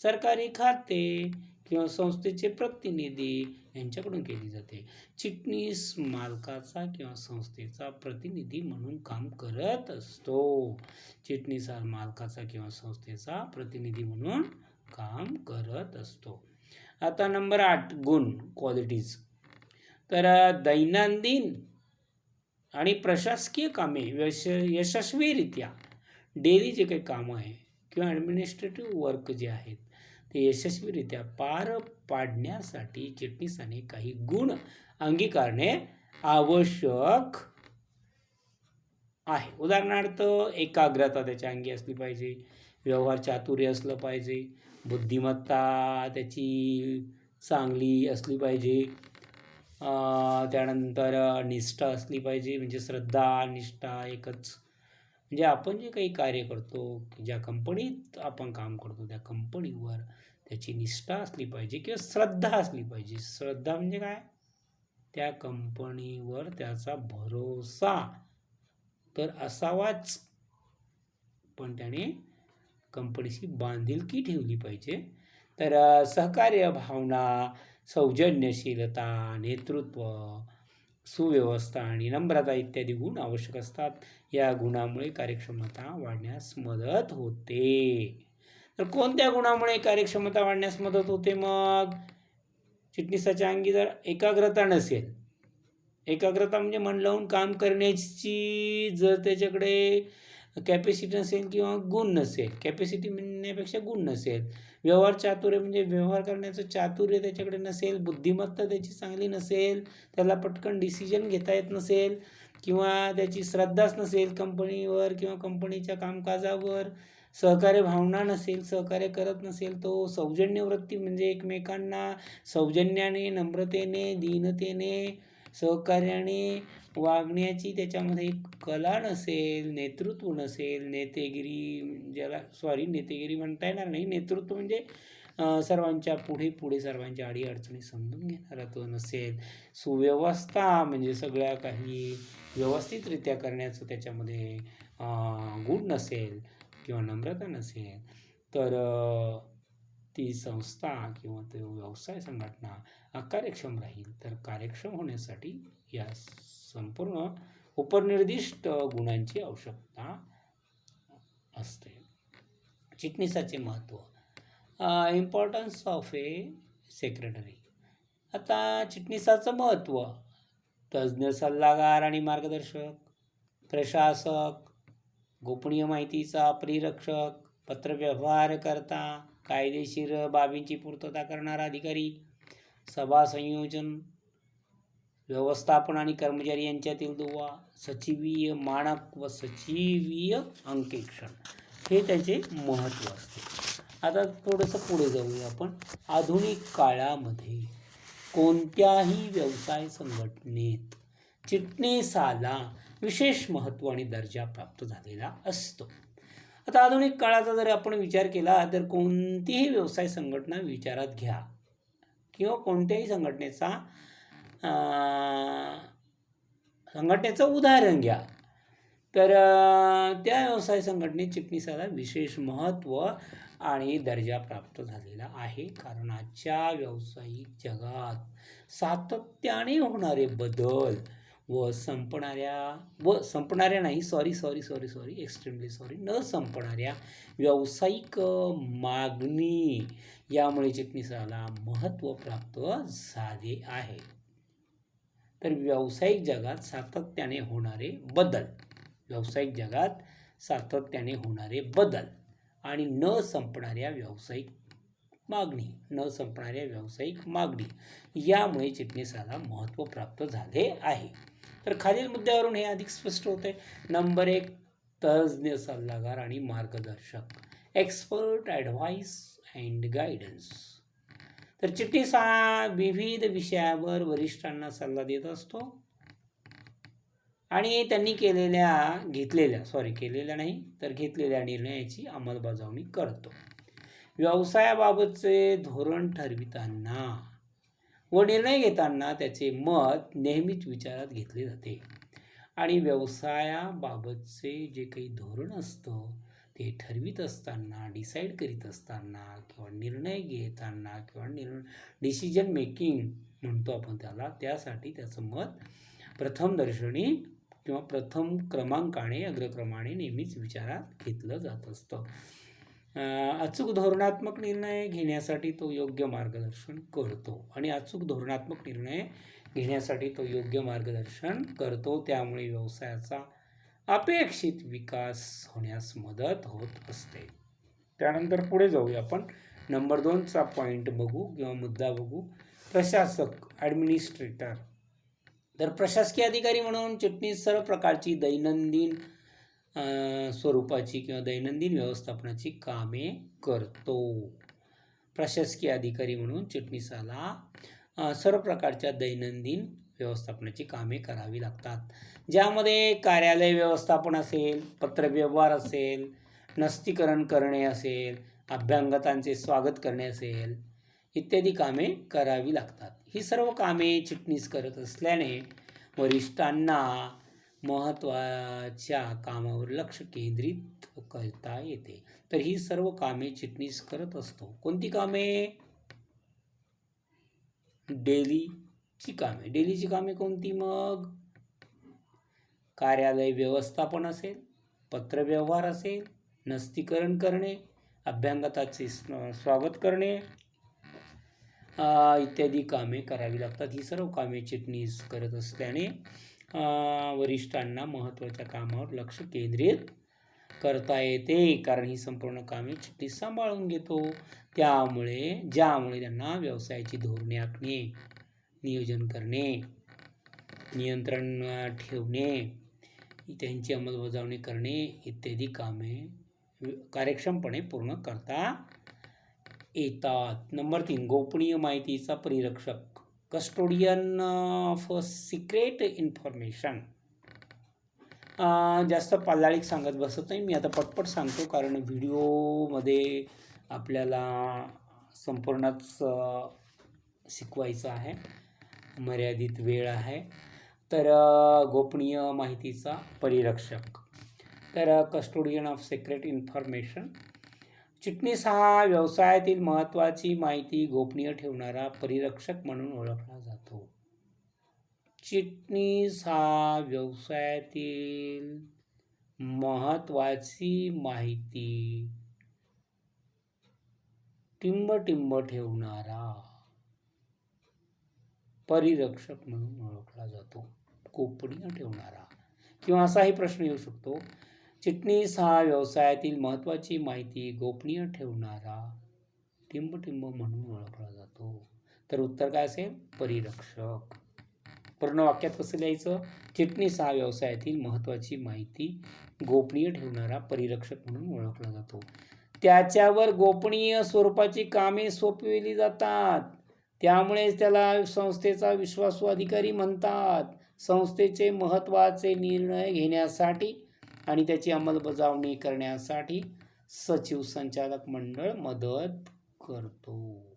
सरकारी खाते किंवा संस्थेचे प्रतिनिधी यांच्याकडून केली जाते. चिटणीस मालकाचा किंवा संस्थेचा प्रतिनिधी म्हणून काम करत असतो. चिटणीस हा मालकाचा किंवा संस्थेचा प्रतिनिधी म्हणून काम करत असतो. आता नंबर 8, गुण, क्वालिटीज. तर दैनंदिन आणि प्रशासकीय कामे यशस्वीरित्या डेली जे काही कामं आहे किंवा ॲडमिनिस्ट्रेटिव्ह वर्क जे आहेत ते यशस्वीरित्या पार पाडण्यासाठी चिटणीसाने काही गुण अंगीकारणे आवश्यक आहे. उदाहरणार्थ एकाग्रता त्याच्या अंगी असली पाहिजे, व्यवहार चातुर्य असलं पाहिजे, बुद्धिमत्ता त्याची चांगली असली पाहिजे, त्यानंतर निष्ठा असली पाहिजे, म्हणजे श्रद्धा निष्ठा एकच. म्हणजे आपण जे काही कार्य करतो, ज्या कंपनीत आपण काम करतो त्या कंपनीवर त्याची निष्ठा असली पाहिजे किंवा श्रद्धा असली पाहिजे. श्रद्धा म्हणजे काय? त्या कंपनीवर त्याचा भरोसा तर असावाच, पण त्याने कंपनीशी बांधिलकी ठेवली पाहिजे. तर सहकार्य भावना, सौजन्यशीलता, नेतृत्व, सुव्यवस्था आणि नम्रता इत्यादी गुण आवश्यक असतात. या गुणामुळे कार्यक्षमता वाढण्यास मदत होते. तर कोणत्या गुणामुळे कार्यक्षमता वाढण्यास मदत होते? मग चिटणीसाच्या अंगी जर एकाग्रता नसेल, एकाग्रता म्हणजे मन लावून काम करण्याची जर त्याच्याकडे कॅपॅसिटी नसेल किंवा गुण नसेल, कॅपॅसिटी म्हणण्यापेक्षा गुण नसेल, व्यवहार चातुर्य म्हणजे व्यवहार करण्याचं चातुर्य त्याच्याकडे नसेल, बुद्धिमत्ता त्याची चांगली नसेल, त्याला पटकन डिसिजन घेता येत नसेल किंवा त्याची श्रद्धाच नसेल कंपनीवर किंवा कंपनीच्या कामकाजावर, सहकार्य भावना नसेल, सहकार्य करत नसेल, तो सौजन्य वृत्ती म्हणजे एकमेकांना सौजन्याने, नम्रतेने, दीनतेने, सहकार्याने वागण्याची त्याच्यामध्ये कला नसेल, नेतृत्व नसेल, नेतेगिरी म्हणता येणार नाही, नेतृत्व म्हणजे सर्वांच्या पुढे सर्वांच्या अडीअडचणी समजून घेणारा तो नसेल, सुव्यवस्था म्हणजे सगळ्या काही व्यवस्थितरित्या करण्याचं त्याच्यामध्ये गुण नसेल किंवा नम्रता नसेल, तर ती संस्था किंवा तो व्यवसाय संघटना अकार्यक्षम राहील. तर कार्यक्षम होण्यासाठी या संपूर्ण उपनिर्दिष्ट गुणांची आवश्यकता असते. चिटणीसाचे महत्त्व, इम्पॉर्टन्स ऑफ ए सेक्रेटरी. आता चिटणीसाचं महत्त्व, तज्ज्ञ सल्लागार आणि मार्गदर्शक, प्रशासक, गोपनीय माहितीचा परिरक्षक, पत्रव्यवहारकर्ता, कायदेशीर बाबींची पूर्तता करणारा अधिकारी, सभा संयोजन, व्यवस्थापन आणि कर्मचारी यांच्यातील दुवा, सचिवीय मानक व सचिवीय अंकेक्षण हे त्याचे महत्त्व असते. आता थोडंसं पुढे जाऊया आपण. आधुनिक काळामध्ये कोणत्याही व्यवसाय संघटनेत चिटणीसाला विशेष महत्त्व आणि दर्जा प्राप्त झालेला असतो. आता आधुनिक काळाचा जर आपण विचार केला तर कोणतीही व्यवसाय संघटना विचारात घ्या किंवा कोणत्याही संघटनेचं उदाहरण घ्या, तर त्या व्यवसाय संघटनेत चिटणीसाला विशेष महत्त्व आणि दर्जा प्राप्त झालेला आहे. कारण आजच्या व्यावसायिक जगात सातत्याने होणारे बदल न संपणाऱ्या व्यावसायिक मागणी यामुळे चिटणीसाला महत्त्व प्राप्त झाले आहे. तर व्यावसायिक जगात सातत्याने होणारे बदल आणि न संपणाऱ्या व्यावसायिक मागणी यामुळे चिटणीसाला महत्त्व प्राप्त झाले आहे. तर खालील मुद्द्यावरून हे अधिक स्पष्ट होते. नंबर 1, तज्ज्ञ सल्लागार आणि मार्गदर्शक, एक्सपर्ट ॲडव्हाइस अँड गायडन्स. तर चिटणीस हा विविध विषयावर वरिष्ठांना सल्ला देत असतो आणि त्यांनी घेतलेल्या निर्णयाची अंमलबजावणी करतो. व्यवसायाबाबतचे धोरण ठरविताना व निर्णय घेताना त्याचे मत नेहमीच विचारात घेतले जाते. आणि व्यवसायाबाबतचे जे काही धोरण असतं ते ठरवित असताना, डिसाईड करीत असताना किंवा निर्णय घेताना किंवा डिसिजन मेकिंग म्हणतो आपण त्याला, त्यासाठी त्याचं मत प्रथमदर्शनी किंवा प्रथम क्रमांकाने, अग्रक्रमाने नेहमीच विचारात घेतलं जात असतं. अचूक धोरणात्मक निर्णय घेण्यासाठी तो योग्य मार्गदर्शन करतो. त्यामुळे व्यवसायाचा अपेक्षित विकास होण्यास मदत होत असते. त्यानंतर पुढे जाऊया आपण. नंबर 2चा पॉईंट बघू किंवा मुद्दा बघू. प्रशासक, ॲडमिनिस्ट्रेटर. तर प्रशासकीय अधिकारी म्हणून चिटणीस सर्व प्रकारची दैनंदिन स्वरूपाची किंवा दैनंदिन व्यवस्थापनाची कामे करतो. प्रशासकीय अधिकारी म्हणून चिटणीसाला सर्व प्रकारच्या दैनंदिन व्यवस्थापनाची कामे करावी लागतात, ज्यामध्ये कार्यालय व्यवस्थापन असेल, पत्रव्यवहार असेल, नस्तीकरण करणे असेल, अभ्यागतांचे स्वागत करणे असेल, इत्यादी कामे करावी लागतात. ही सर्व कामे चिटणीस करत असल्याने वरिष्ठांना महत्त्वाच्या कामावर लक्ष केंद्रित करता येते. तर ही सर्व कामे चिटणीस करत असतो. कोणती कामे? डेलीची कामे कोणती मग? कार्यालय व्यवस्थापन असेल, पत्रव्यवहार असेल, नस्तीकरण करणे, अभ्यागताचे स्वागत करणे इत्यादी कामे करावी लागतात. ही सर्व कामे चिटणीस करत असल्याने वरिष्ठांना महत्त्वाच्या कामावर लक्ष केंद्रित करता येते, कारण ही संपूर्ण कामे चिटणीस सांभाळून घेतो. ज्यामुळे त्यांना व्यवसायाची धोरणे आखणे, नियोजन करणे, नियंत्रण ठेवणे, त्यांची अंमलबजावणी करणे इत्यादी कामे कार्यक्षमपणे पूर्ण करता येतात. नंबर 3, गोपनीय माहितीचा परिरक्षक, कस्टोडियन ऑफ सिक्रेट इन्फॉर्मेशन. जास्त पाल्लाळीक सांगत बसत नाही मी, आता पटपट सांगतो, कारण व्हिडिओमध्ये आपल्याला संपूर्णच शिकवायचं आहे, मर्यादित वेळ आहे. तर गोपनीय माहितीचा परिरक्षक, तर कस्टोडियन ऑफ सिक्रेट इन्फॉर्मेशन. चिटणीस हा व्यवसायातील महत्त्वाची माहिती गोपनीय ठेवणारा परिरक्षक म्हणून ओळखला जातो. चिटणीस हा व्यवसायातील महत्त्वाची माहिती टिंब ठेवणारा परिरक्षक म्हणून ओळखला जातो. गोपनीय ठेवणारा. किंवा असाही प्रश्न येऊ शकतो, चिटणीस हा व्यवसायातील महत्त्वाची माहिती गोपनीय ठेवणारा टिंब म्हणून ओळखला जातो. तर उत्तर काय असेल? परिरक्षक. पूर्ण वाक्यात कसं लिहायचं? चिटणीस हा व्यवसायातील महत्त्वाची माहिती गोपनीय ठेवणारा परिरक्षक म्हणून ओळखला जातो. त्याच्यावर गोपनीय स्वरूपाची कामे सोपविली जातात, त्यामुळे त्याला संस्थेचा विश्वासू अधिकारी म्हणतात. संस्थेचे महत्त्वाचे निर्णय घेण्यासाठी आणि त्याची अंमलबजावणी करण्यासाठी सचिव संचालक मंडळ मदत करतो.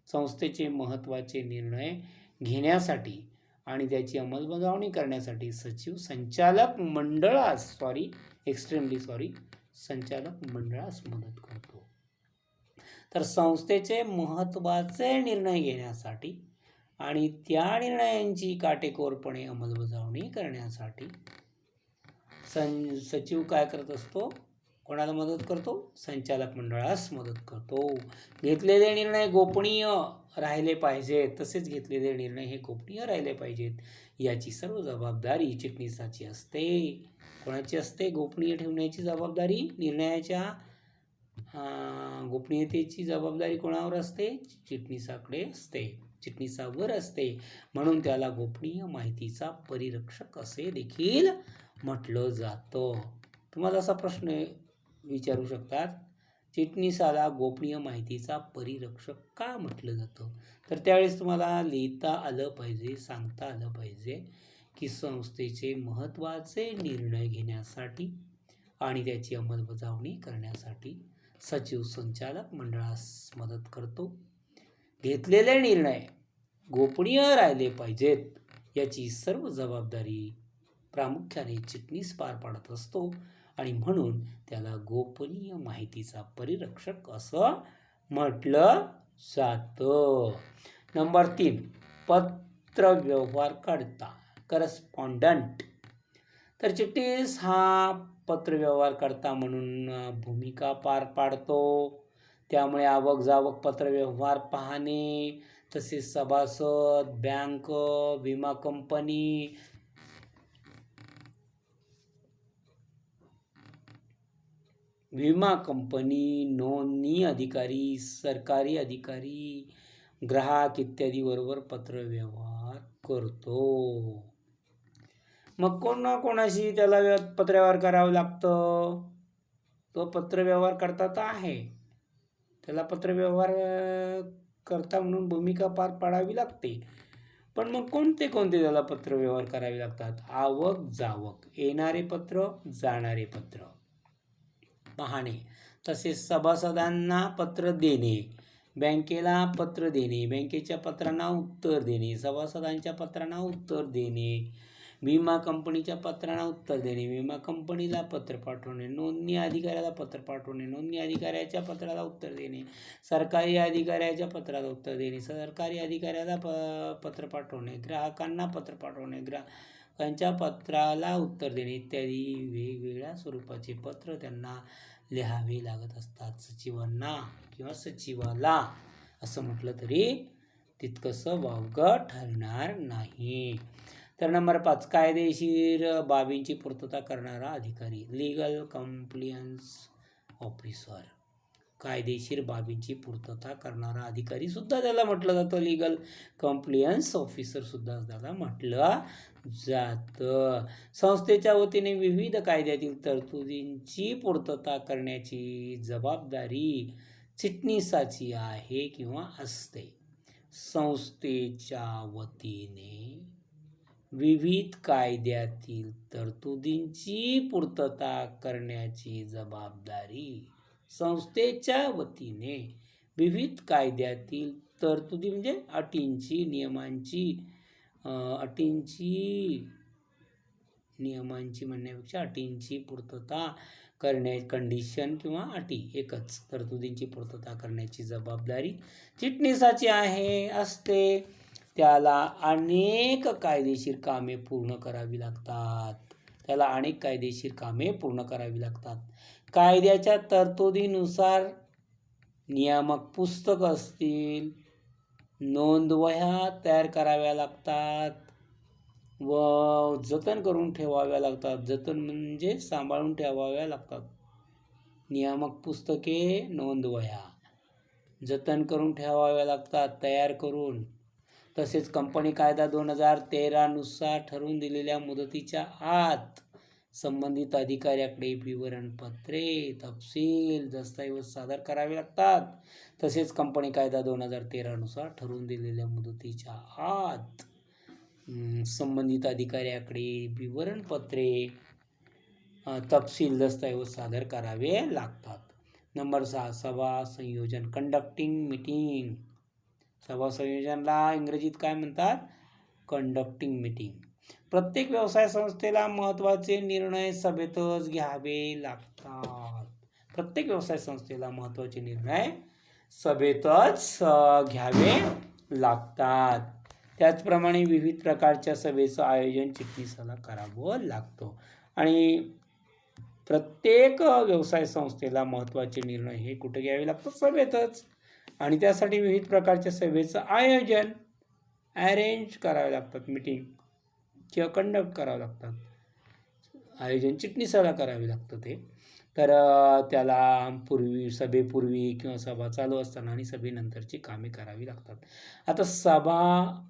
संस्थेचे महत्त्वाचे निर्णय घेण्यासाठी आणि त्याची अंमलबजावणी करण्यासाठी सचिव संचालक मंडळास मदत करतो. तर संस्थेचे महत्त्वाचे निर्णय घेण्यासाठी आणि त्या निर्णयांची काटेकोरपणे अंमलबजावणी करण्यासाठी सचिव काय करत असतो? कोणाला मदत करतो? संचालक मंडळास मदत करतो. घेतलेले निर्णय गोपनीय राहिले पाहिजेत, तसेच घेतलेले निर्णय हे गोपनीय राहिले पाहिजेत, याची सर्व जबाबदारी चिटणीसाची असते. कोणाची असते? गोपनीय ठेवण्याची जबाबदारी, निर्णयाच्या गोपनीयतेची जबाबदारी कोणावर असते? चिटणीसाकडे असते, चिटणीसावर असते. म्हणून त्याला गोपनीय माहितीचा परिरक्षक असे देखील म्हटलं जातं. तुम्हाला असा प्रश्न विचारू शकतात, चिटणीसाला गोपनीय माहितीचा परिरक्षक का म्हटलं जातं? तर त्यावेळेस तुम्हाला लिहिता आलं पाहिजे, सांगता आलं पाहिजे की संस्थेचे महत्त्वाचे निर्णय घेण्यासाठी आणि त्याची अंमलबजावणी करण्यासाठी सचिव संचालक मंडळास मदत करतो. घेतलेले निर्णय गोपनीय राहिले पाहिजेत याची सर्व जबाबदारी प्रामुख्याने चिटणीस पार पाडत असतो आणि म्हणून त्याला गोपनीय माहितीचा परिरक्षक असं म्हटलं जातं. नंबर 3, पत्रव्यवहारकर्ता करस्पॉन्डंट. तर चिटणीस हा पत्रव्यवहारकर्ता म्हणून भूमिका पार पाडतो. त्यामुळे आवक जावक पत्रव्यवहार पाहणे, तसेच सभासद, बँक, विमा कंपनी, नोंदणी अधिकारी, सरकारी अधिकारी, ग्राहक इत्यादीबरोबर पत्रव्यवहार करतो. मग कोणाशी त्याला पत्रव्यवहार करावं लागतं? तो पत्रव्यवहार करता तर आहे, त्याला पत्रव्यवहार करता म्हणून भूमिका पार पाडावी लागते. पण मग कोणते त्याला पत्रव्यवहार करावे लागतात? आवक जावक, येणारे पत्र, जाणारे पत्र पाहणे, तसेच सभासदांना पत्र देणे, बँकेला पत्र देणे, बँकेच्या पत्रांना उत्तर देणे, सभासदांच्या पत्रांना उत्तर देणे, विमा कंपनीच्या पत्रांना उत्तर देणे, विमा कंपनीला पत्र पाठवणे, नोंदणी अधिकाऱ्याला पत्र पाठवणे, नोंदणी अधिकाऱ्याच्या पत्राला उत्तर देणे, सरकारी अधिकाऱ्याच्या पत्राला उत्तर देणे, सरकारी अधिकाऱ्याला पत्र पाठवणे, ग्राहकांना पत्र पाठवणे, ग्राहकांच्या पत्राला उत्तर देणे इत्यादी वेगवेगळ्या स्वरूपाचे पत्र त्यांना लिहावे लागत असतात. सचिवांना किंवा सचिवाला असं म्हटलं तरी तितकंसं वावगं ठरणार नाही. तर नंबर 5, कायदेशीर बाबींची पूर्तता करणारा अधिकारी, लीगल कम्प्लियन्स ऑफिसर. कायदेशीर बाबींची पूर्तता करणारा अधिकारी सुद्धा त्याला म्हटलं जातं, लीगल कम्प्लियन्स ऑफिसर सुद्धा त्याला म्हटलं जातं. संस्थेच्या वतीने विविध कायद्यातील तरतुदींची पूर्तता करण्याची जबाबदारी चिटणीसाची आहे किंवा असते. संस्थेच्या वतीने विविध कायद्यातील तरतुदींची पूर्तता करण्याची जबाबदारी संस्थेच्या वतीने विविध कायद्यातील तरतुदी म्हणजे अटींची, नियमांची म्हणण्यापेक्षा अटींची पूर्तता कंडिशन किंवा अटी एकच, तरतुदींची पूर्तता करण्याची जबाबदारी चिटणीसाची असते. त्याला अनेक कायदेशीर कामे पूर्ण करावी लागतात. कायद्याच्या तरतुदीनुसार नियामक पुस्तक असतील, नोंदवह्या तयार कराव्या लागतात व जतन करून ठेवाव्या लागतात. जतन म्हणजे सांभाळून ठेवाव्या लागतात. नियामक पुस्तके, नोंदवह्या जतन करून ठेवाव्या लागतात तयार करून. तसेच कंपनी कायदा 2013 नुसार ठरवून दिलेल्या मुदतीच्या आत संबंधित अधिकाऱ्याकडे विवरणपत्रे, तपशील, दस्तऐवज सादर करावे लागतात. तसेच कंपनी कायदा 2013 नुसार ठरवून दिलेल्या मुदतीच्या आत संबंधित अधिकाऱ्याकडे विवरणपत्रे, तपशील, दस्तऐवज सादर करावे लागतात. नंबर 6, सभा संयोजन, कंडक्टिंग मीटिंग. सभा संयोजनाला इंग्रजीत काय म्हणतात? Conducting meeting. प्रत्येक व्यवसाय संस्थेला महत्त्वाचे निर्णय सभेतच घ्यावे लागतात. त्याचप्रमाणे विविध प्रकारच्या सभेचं आयोजन चिटणीसाला करावं लागतं आणि प्रत्येक व्यवसाय संस्थेला महत्त्वाचे निर्णय हे कुठे घ्यावे लागतात? सभेतच. आणि त्यासाठी विविध प्रकारच्या सभेचं आयोजन अरेंज करावे लागतात, मीटिंग किंवा कंडक्ट करावं लागतात. आयोजन चिटणीसाला करावे लागतं ते. तर त्याला सभेपूर्वी किंवा सभा चालू असताना आणि सभेनंतरची कामे करावी लागतात. आता सभा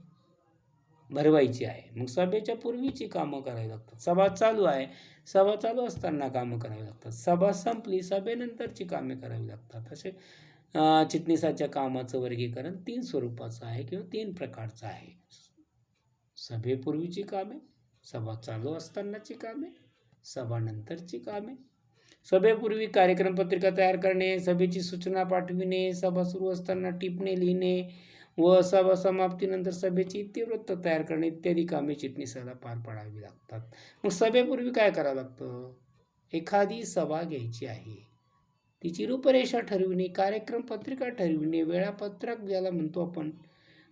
भरवायची आहे, मग सभेच्या पूर्वीची कामं करावी लागतात. सभा चालू आहे, सभा चालू असताना कामं करावी लागतात. सभा संपली, सभेनंतरची कामे करावी लागतात. असे चिटणीसाच्या कामाचं वर्गीकरण 3 स्वरूपाचं आहे किंवा 3 प्रकारचं आहे. सभेपूर्वीची कामे, सभा चालू असतानाची कामे, सभानंतरची कामे, सभेपूर्वी कार्यक्रम पत्रिका तयार करणे, सभेची सूचना पाठविणे, सभा सुरू असताना टिपणे लिहिणे व सभा समाप्तीनंतर सभेची इतिवृत्त तयार करणे इत्यादी कामे चिटणीसाला पार पाडावी लागतात. मग सभेपूर्वी काय करावं लागतं? एखादी सभा घ्यायची आहे, तिची रूपरेषा ठरविणे, कार्यक्रम पत्रिका ठरविणे, वेळापत्रक ज्याला म्हणतो आपण,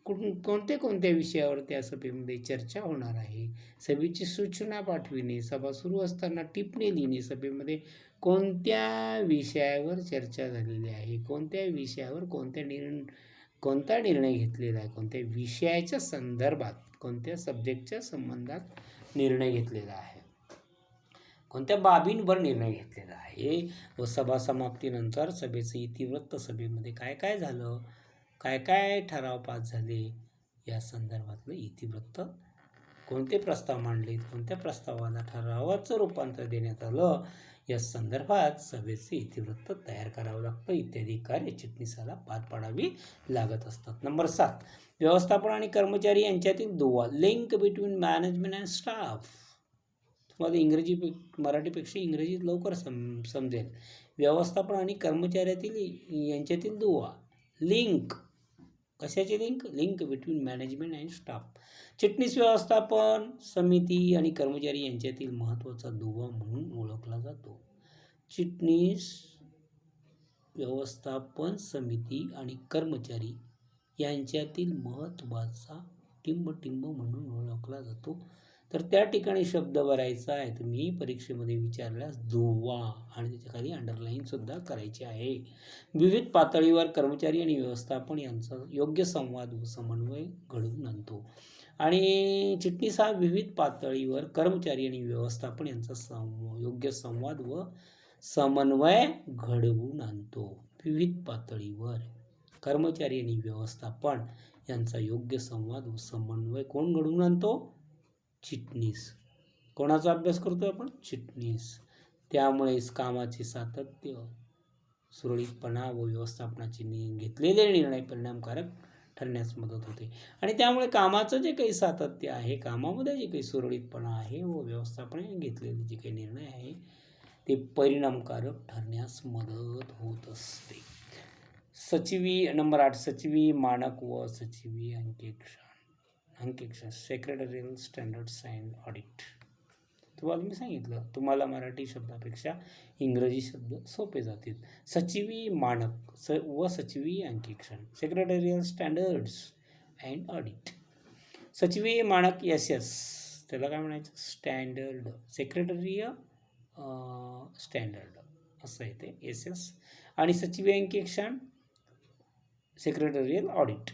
कोणत्या विषयावर त्या सभेमध्ये चर्चा होणार आहे, सभेची सूचना पाठविणे, सभा सुरू असताना टिपणे लिहिणे, सभेमध्ये कोणत्या विषयावर चर्चा झालेली आहे, कोणत्या विषयावर कोणता निर्णय घेतलेला आहे, कोणत्या विषयाच्या संदर्भात, कोणत्या सब्जेक्टच्या संबंधात निर्णय घेतलेला आहे, कोणत्या बाबींवर निर्णय घेतलेला आहे व सभा समाप्तीनंतर सभेचं इतिवृत्त, सभेमध्ये काय काय झालं, काय काय ठराव पास झाले या संदर्भातलं इतिवृत्त, कोणते प्रस्ताव मांडलेत, कोणत्या प्रस्तावाला ठरावाचं रूपांतर देण्यात आलं या संदर्भात सभेचे इतिवृत्त तयार करावं लागतं इत्यादी कार्य चिटणीसाला पार पाडावी लागत असतात. नंबर 7, व्यवस्थापन आणि कर्मचारी यांच्यातील दुवा, link between management and staff. तुम्हाला मराठीपेक्षा इंग्रजीत लवकर समजेल. व्यवस्थापन आणि कर्मचाऱ्यातील यांच्यातील दुवा, लिंक. कशाची link? Link between management and staff. चिटणीस व्यवस्थापन समिती आणि कर्मचारी यांच्यातील महत्त्वाचा दुवा म्हणून ओळखला जातो. चिटणीस व्यवस्थापन समिती आणि कर्मचारी यांच्यातील महत्त्वाचा टिंब म्हणून ओळखला जातो. तर त्या ठिकाणी शब्द भरायचा आहे. तुम्ही परीक्षेमध्ये विचारल्यास दुवा आणि त्याच्या खाली अंडरलाईनसुद्धा करायची आहे. विविध पातळीवर कर्मचारी आणि व्यवस्थापन यांचा योग्य संवाद व समन्वय घडवून आणतो. आणि चिटणीस हा विविध पातळीवर कर्मचारी आणि व्यवस्थापन यांचा योग्य संवाद व समन्वय घडवून आणतो. विविध पातळीवर कर्मचारी आणि व्यवस्थापन यांचा योग्य संवाद व समन्वय कोण घडवून आणतो? चिटणीस. कोणाचा अभ्यास करतो आपण? चिटणीस. त्यामुळेच कामाचे सातत्य, सुरळीतपणा व व्यवस्थापनाचे घेतलेले निर्णय परिणामकारक ठरण्यास मदत होते. आणि त्यामुळे कामाचं जे काही सातत्य आहे, कामामध्ये जे काही सुरळीतपणा आहे व व्यवस्थापनाने घेतलेले जे काही निर्णय आहे ते परिणामकारक ठरण्यास मदत होत असते. नंबर 8, सचिवी मानक व सचिवी अंकेक्षण, सेक्रेटरियल स्टँडर्ड्स अँड ऑडिट. तुम्हाला मी सांगितलं, तुम्हाला मराठी शब्दापेक्षा इंग्रजी शब्द सोपे जातील. सचिवी मानक व सचिवी अंकेक्षण, सेक्रेटरियल स्टँडर्ड्स अँड ऑडिट. सचिवी मानक SS, त्याला काय म्हणायचं? स्टँडर्ड. सेक्रेटरीय स्टँडर्ड असं आहे ते SS. आणि सचिवी अंकेक्षण, सेक्रेटरियल ऑडिट.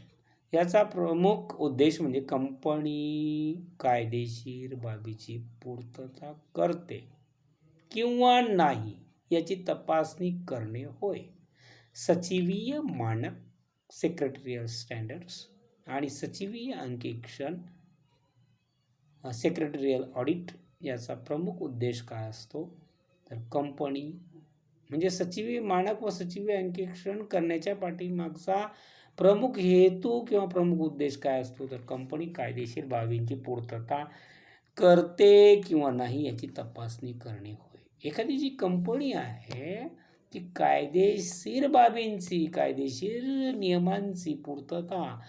याचा प्रमुख उद्देश म्हणजे कंपनी कायदेशीर बाबीची पूर्तता करते किंवा नाही याची तपासणी करणे होय. सचिवीय मानक, सेक्रेटरियल स्टँडर्ड्स आणि सचिवीय अंकेक्षण, सेक्रेटरियल ऑडिट याचा प्रमुख उद्देश काय असतो? तर कंपनी म्हणजे सचिवी मानक व सचिवी अंकेक्षण करण्याच्या पाठीमागचा प्रमुख हेतू किंवा प्रमुख उद्देश काय असतो? तर कंपनी कायदेशीर बाबींची पूर्तता करते किंवा नाही याची तपासणी करणे होय. एखादी जी कंपनी आहे ती कायदेशीर बाबींची, कायदेशीर नियमांची पूर्तता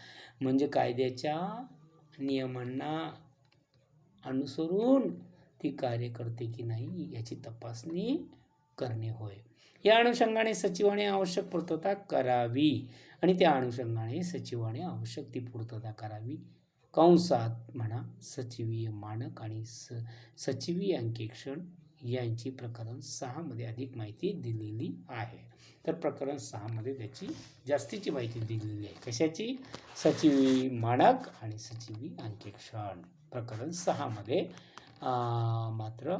म्हणजे कायद्याच्या नियमांना अनुसरून ती कार्य करते की नाही याची तपासणी करणे होय. या अनुषंगाने सचिवाने आवश्यक पूर्तता करावी आणि त्या अनुषंगाने सचिवाने आवश्यक ती पूर्तता करावी. कंसात म्हणा सचिवीय मानक आणि सचिवीय अंकेक्षण यांची प्रकरण 6 मध्ये अधिक माहिती दिलेली आहे. तर प्रकरण 6 मध्ये त्याची जास्तीची माहिती दिलेली आहे. कशाची? सचिवी मानक आणि सचिवी अंकेक्षण. प्रकरण 6 मध्ये मात्र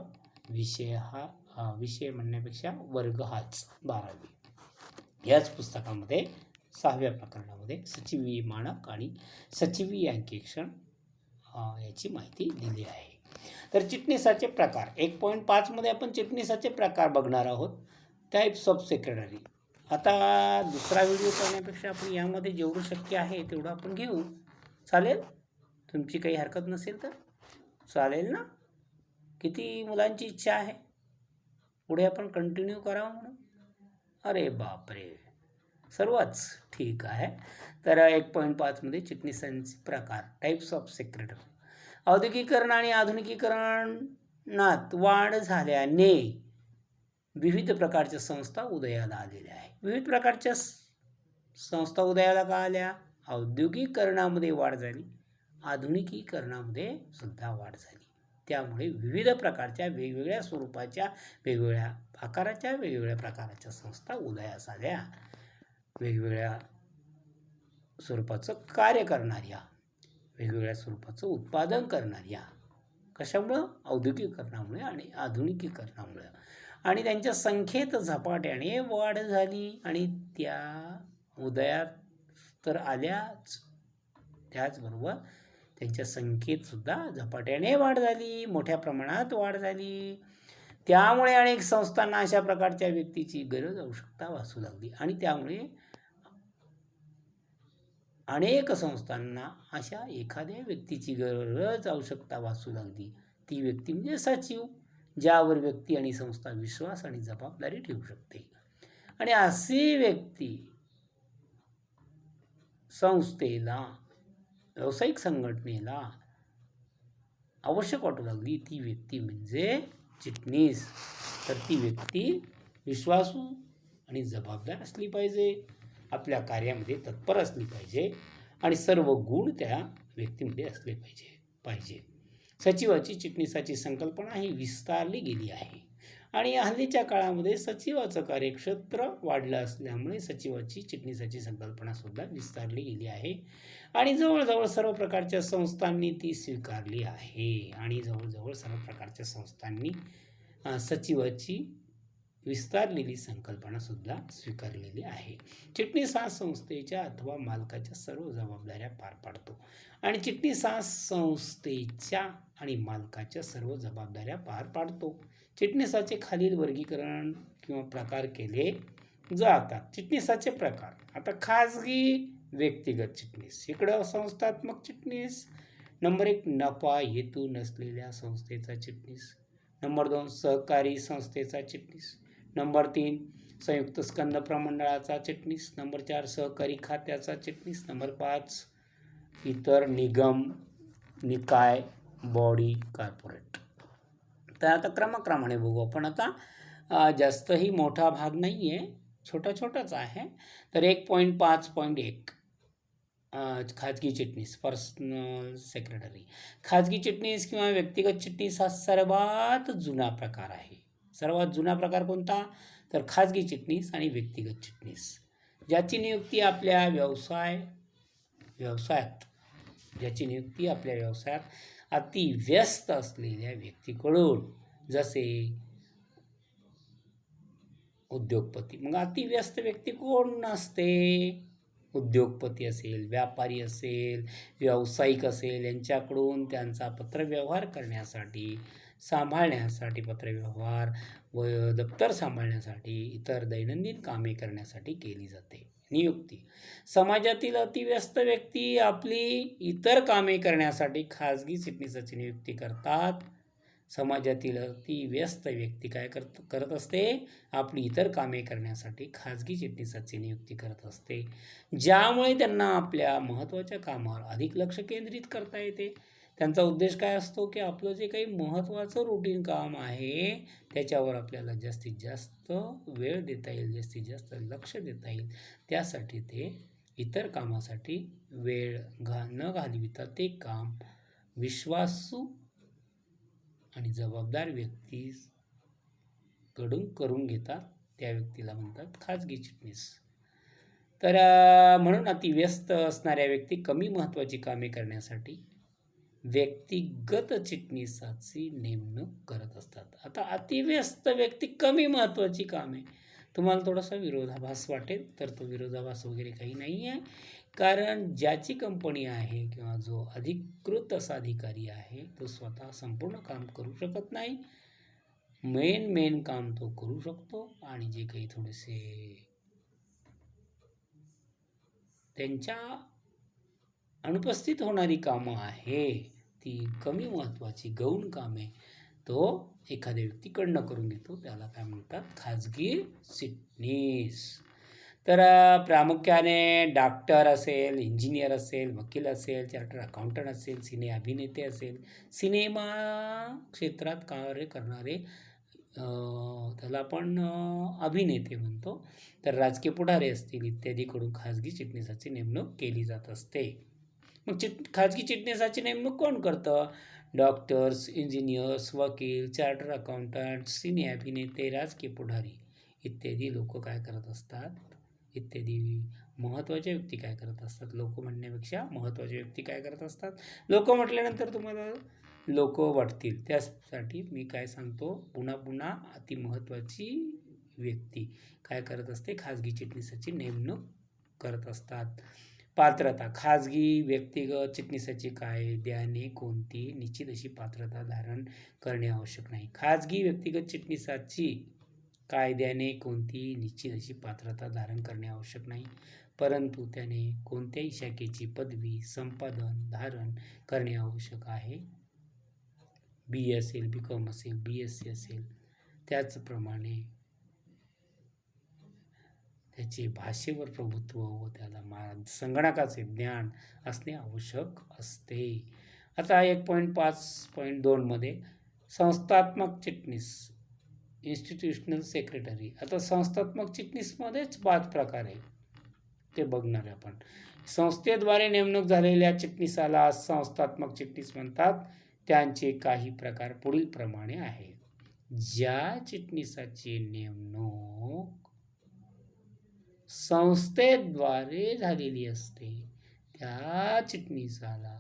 विषय म्हणण्यापेक्षा वर्ग हाच 12वी याच पुस्तकामध्ये 6व्या प्रकरणामध्ये सचिवी मानक आणि सचिवी अंकेक्षण याची माहिती दिली आहे. तर चिटणीसाचे प्रकार 1.5 मध्ये आपण चिटणीसाचे प्रकार बघणार आहोत. Types of secretary. आता दुसरा व्हिडिओ करण्यापेक्षा आपण यामध्ये जेवढं शक्य आहे तेवढं आपण घेऊ. चालेल? तुमची काही हरकत नसेल तर चालेल ना? किती मुलांची इच्छा आहे पुढे आपण कंटिन्यू करावं म्हणून? अरे बापरे, सर्वच ठीक आहे. तर 1.5 मध्ये चिटणीसांचे प्रकार, टाईप्स ऑफ सेक्रेटरी. औद्योगिकीकरण आणि आधुनिकीकरणात वाढ झाल्याने विविध प्रकारच्या संस्था उदयाला आलेल्या आहेत. विविध प्रकारच्या संस्था उदयाला का आल्या? औद्योगिकीकरणामध्ये वाढ झाली, आधुनिकीकरणामध्ये सुद्धा वाढ झाली. त्यामुळे विविध प्रकारच्या, वेगवेगळ्या स्वरूपाच्या, वेगवेगळ्या आकाराच्या, वेगवेगळ्या प्रकारच्या संस्था उदयास आल्या. वेगवेगळ्या स्वरूपाचं कार्य करणाऱ्या, वेगवेगळ्या स्वरूपाचं उत्पादन करणाऱ्या. कशामुळं? औद्योगिकीकरणामुळे आणि आधुनिकीकरणामुळे. आणि त्यांच्या संख्येत झपाट्याने वाढ झाली आणि त्या उदयात तर आल्याच, त्याचबरोबर त्यांच्या संख्येत सुद्धा झपाट्याने वाढ झाली, मोठ्या प्रमाणात वाढ झाली. त्यामुळे अनेक संस्थांना अशा प्रकारच्या व्यक्तीची गरज, आवश्यकता भासू लागली. आणि त्यामुळे अनेक संस्थांना अशा एखाद्या व्यक्तीची गरज, आवश्यकता भासू लागली. ती व्यक्ती म्हणजे सचिव, ज्यावर व्यक्ती आणि संस्था विश्वास आणि जबाबदारी ठेवू शकते. आणि अशी व्यक्ती संस्थेला, व्यावसायिक संघटनेला आवश्यक वाटू लागली, ती व्यक्ती म्हणजे चिटणीस. तर ती व्यक्ती विश्वासू आणि जबाबदार असली पाहिजे, आपल्या कार्यामध्ये तत्पर असली पाहिजे आणि सर्व गुण त्या व्यक्तीमध्ये असले पाहिजे. सचिवाची, चिटणीसाची संकल्पना ही विस्तारली गेली आहे आणि हल्लीच्या काळामध्ये सचिवाचं कार्यक्षेत्र वाढलं असल्यामुळे सचिवाची, चिटणीसाची संकल्पनासुद्धा विस्तारली गेली आहे आणि जवळजवळ सर्व प्रकारच्या संस्थांनी ती स्वीकारली आहे. आणि जवळजवळ सर्व प्रकारच्या संस्थांनी सचिवाची विस्तारलेली संकल्पनासुद्धा स्वीकारलेली आहे. चिटणीस हा संस्थेच्या अथवा मालकाच्या सर्व जबाबदाऱ्या पार पाडतो आणि चिटणीस हा संस्थेच्या आणि मालकाच्या सर्व जबाबदाऱ्या पार पाडतो. चिटणीसाचे खालील वर्गीकरण किंवा प्रकार केले जातात. चिटणीसाचे प्रकार. आता खाजगी व्यक्तिगत चिटणीस, इकडं संस्थात्मक चिटणीस. नंबर 1, नफा हेतू नसलेल्या संस्थेचा चिटणीस. नंबर 2, सहकारी संस्थेचा चिटणीस. नंबर 3, संयुक्त स्कंद प्रमंडळाचा चिटणीस. नंबर 4, सहकारी खात्याचा चिटणीस. नंबर 5, इतर निगम, निकाय, बॉडी, कॉर्पोरेट. तर आता क्रमाक्रमाने बघू आपण. आता जास्तही मोठा भाग नाही आहे, छोटाच आहे. तर 1.5.1 खाजगी चिटणीस, पर्सनल सेक्रेटरी. खाजगी चिटणीस किंवा व्यक्तिगत चिटणीस हा सर्वात जुना प्रकार आहे. सर्वात जुना प्रकार कोणता? तर खाजगी चिटणीस आणि व्यक्तिगत चिटणीस, ज्याची नियुक्ती आपल्या व्यवसायात अति व्यस्त असलेल्या व्यक्तीकडून, जसे उद्योगपती. मग अति व्यस्त व्यक्ती कोण असते? उद्योगपती असेल, व्यापारी असेल, व्यावसायिक असेल, यांच्याकडून त्यांचा पत्रव्यवहार करण्यासाठी, सांभाळण्यासाठी, पत्रव्यवहार व दप्तर सांभाळण्यासाठी, इतर दैनंदिन कामे करण्यासाठी केली जाते नियुक्ती. समाजातील अतिव्यस्त व्यक्ती आपली इतर कामे करण्यासाठी खाजगी चिटणीसाची नियुक्ती करतात. समाजातील अतिव्यस्त व्यक्ती काय करत असते? आपली इतर कामे करण्यासाठी खाजगी चिटणीसाची नियुक्ती करत असते, ज्यामुळे त्यांना आपल्या महत्त्वाच्या कामावर अधिक लक्ष केंद्रित करता येते. त्यांचा उद्देश काय असतो की आपलं जे काही महत्त्वाचं रुटीन काम आहे त्याच्यावर आपल्याला जास्तीत जास्त वेळ देता येईल, जास्तीत जास्त लक्ष देता येईल. त्यासाठी ते इतर कामासाठी वेळ न घालविता ते काम विश्वासू आणि जबाबदार व्यक्तीकडून करून घेतात. त्या व्यक्तीला म्हणतात खाजगी चिटणीस. तर म्हणून अतिव्यस्त असणाऱ्या व्यक्ती कमी महत्त्वाची कामे करण्यासाठी व्यक्तिगत चिटणीसाची नेमणूक करत असतात. आता अतिव्यस्त व्यक्ती, कमी महत्त्वाची कामे, तुम्हाला थोडासा विरोधाभास वाटेल, तर तो विरोधाभास वगैरे काही नाही आहे. कारण ज्याची कंपनी आहे किंवा जो अधिकृत असा अधिकारी आहे तो स्वतः संपूर्ण काम करू शकत नाही. मेन काम तो करू शकतो आणि जे काही थोडेसे त्यांच्या अनुपस्थित होणारी कामं आहे, ती कमी महत्त्वाची गौण कामे, तो एखाद्या व्यक्तीकडनं करून घेतो, त्याला काय म्हणतात, खाजगी चिटणीस. तर प्रामुख्याने डॉक्टर असेल, इंजिनियर असेल, वकील असेल, चार्टर्ड अकाउंटंट असेल, सिने अभिनेते असेल, सिनेमा क्षेत्रात कार्य करणारे त्याला आपण अभिनेते म्हणतो, तर राजकीय पुढारी असतील इत्यादीकडून खाजगी चिटणीसाची नेमणूक केली जात असते. मग खाजगी चिटणीसाची नेमणूक कोण करतं? डॉक्टर्स, इंजिनियर्स, वकील, चार्टर्ड अकाउंटंट, सिने अभिनेते, राजकीय पुढारी इत्यादी लोक काय करत असतात, इत्यादी महत्त्वाच्या व्यक्ती काय करत असतात. लोक म्हणण्यापेक्षा महत्त्वाच्या व्यक्ती काय करत असतात. लोक म्हटल्यानंतर तुम्हाला लोक वाटतील, त्यासाठी मी काय सांगतो, पुन्हा पुन्हा अतिमहत्त्वाची व्यक्ती काय करत असते, खाजगी चिटणीसाची नेमणूक करत असतात. पात्रता. खाजगी व्यक्तिगत चिटणीसाची कायद्याने कोणती निश्चित अशी पात्रता धारण करणे आवश्यक नाही. खाजगी व्यक्तिगत चिटणीसाची कायद्याने कोणतीही निश्चित अशी पात्रता धारण करणे आवश्यक नाही, परंतु त्याने कोणत्याही शाखेची पदवी संपादन धारण करणे आवश्यक आहे. बी असेल, BCom असेल, BSc असेल, त्याचप्रमाणे त्याचे भाषेवर प्रभुत्व व त्याला संगणकाचे ज्ञान असणे आवश्यक असते. आता 1.5.2मध्ये संस्थात्मक चिटणीस, इन्स्टिट्यूशनल सेक्रेटरी. आता संस्थात्मक चिटणीसमध्येच 5 प्रकार आहे, ते बघणार आपण. संस्थेद्वारे नेमणूक झालेल्या चिटणीसाला संस्थात्मक चिटणीस म्हणतात. त्यांचे काही प्रकार पुढील प्रमाणे आहेत. ज्या चिटणीसाची नेमणूक संस्थेद्वारे झालेली असते त्या चिटणीसाला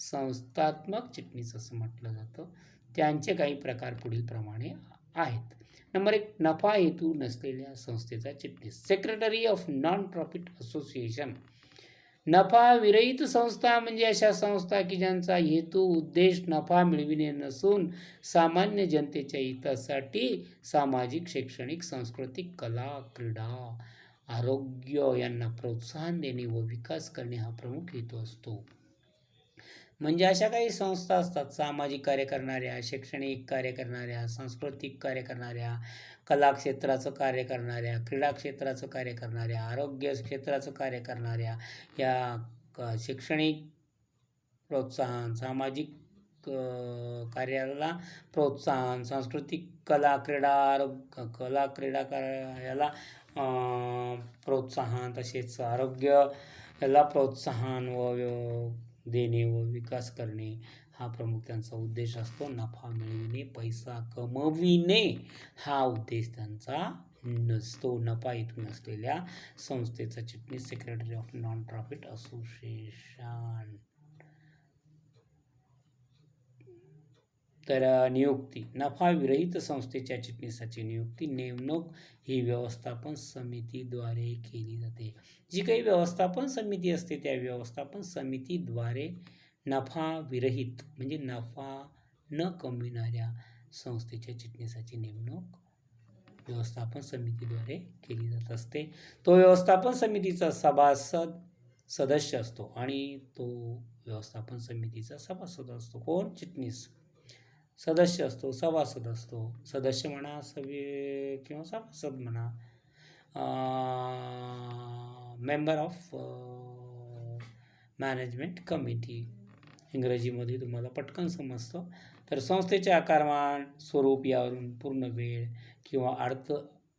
संस्थात्मक चिटणीस असं म्हटलं जातं. त्यांचे काही प्रकार पुढील प्रमाणे आहेत. नंबर 1, नफा हेतू नसलेल्या संस्थेचा चिटणीस, secretary of non profit association. नफा विरहित संस्था म्हणजे अशा संस्था की ज्यांचा हेतू उद्देश नफा मिळविणे नसून सामान्य जनतेच्या हितासाठी सामाजिक, शैक्षणिक, सांस्कृतिक, कला, क्रीडा, आरोग्य यांना प्रोत्साहन देणे व विकास करणे हा प्रमुख हेतू असतो. म्हणजे अशा काही संस्था असतात, सामाजिक कार्य करणाऱ्या, शैक्षणिक कार्य करणाऱ्या, सांस्कृतिक कार्य करणाऱ्या, कला क्षेत्राचं कार्य करणाऱ्या, क्रीडा क्षेत्राचं कार्य करणाऱ्या, आरोग्य क्षेत्राचं कार्य करणाऱ्या, या शैक्षणिक प्रोत्साहन, सामाजिक कार्याला प्रोत्साहन, सांस्कृतिक कला क्रीडा कार्याला प्रोत्साहन, तसेच आरोग्य याला प्रोत्साहन व देणे व विकास करणे हा प्रमुख त्यांचा उद्देश असतो. नफा मिळविणे, पैसा कमविणे हा उद्देश त्यांचा नसतो. नफा हेतू नसलेल्या संस्थेचा चिटणीस, secretary of non profit association. तर नियुक्ती. नफा विरहित संस्थेच्या चिटणीसाची नियुक्ती, नेमणूक ही व्यवस्थापन समितीद्वारे केली जाते. जी काही व्यवस्थापन समिती असते त्या व्यवस्थापन समितीद्वारे नफा विरहित म्हणजे नफा न कमविणाऱ्या संस्थेच्या चिटणीसाची नेमणूक व्यवस्थापन समितीद्वारे केली जात असते. तो व्यवस्थापन समितीचा सदस्य असतो आणि तो व्यवस्थापन समितीचा सभासद असतो. कोण? चिटणीस. सदस्य असतो, सभासद असतो. सदस्य म्हणा किंवा सभासद म्हणा. मेंबर ऑफ मॅनेजमेंट कमिटी इंग्रजीमध्ये तुम्हाला पटकन समजतं. तर संस्थेचे आकारमान, स्वरूप यावरून पूर्ण वेळ किंवा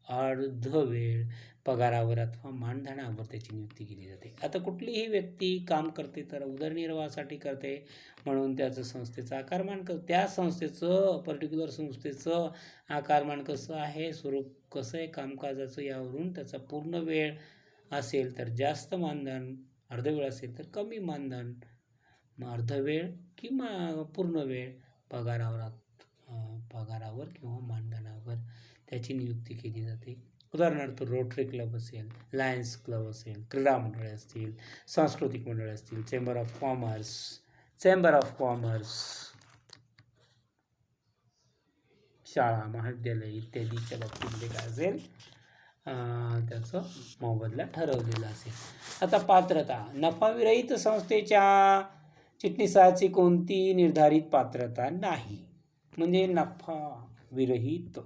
अर्धवेळ पगारावर अथवा मानधनावर त्याची नियुक्ती केली जाते. आता कुठलीही व्यक्ती काम करते तर उदरनिर्वाहासाठी करते, म्हणून त्याचं संस्थेचं आकारमान त्या संस्थेचं पर्टिक्युलर संस्थेचं आकारमान कसं आहे, स्वरूप कसं आहे कामकाजाचं, यावरून त्याचा पूर्ण वेळ असेल तर जास्त मानधन, अर्धवेळ असेल तर कमी मानधन, अर्धवेळ किंवा पूर्ण वेळ पगारावर किंवा मानधनावर त्याची नियुक्ती केली जाते. उदाहरणार्थ रोटरी क्लब असेल, लायन्स क्लब असेल, क्रीडा मंडळे असतील, सांस्कृतिक मंडळे असतील, चेंबर ऑफ कॉमर्स, शाळा, महाविद्यालय इत्यादीच्या बाबतीमध्ये काय असेल, त्याचं मोबदला ठरवलेला असेल. आता पात्रता. नफाविरहित संस्थेच्या चिटणीसाची कोणती निर्धारित पात्रता नाही. म्हणजे नफा विरहित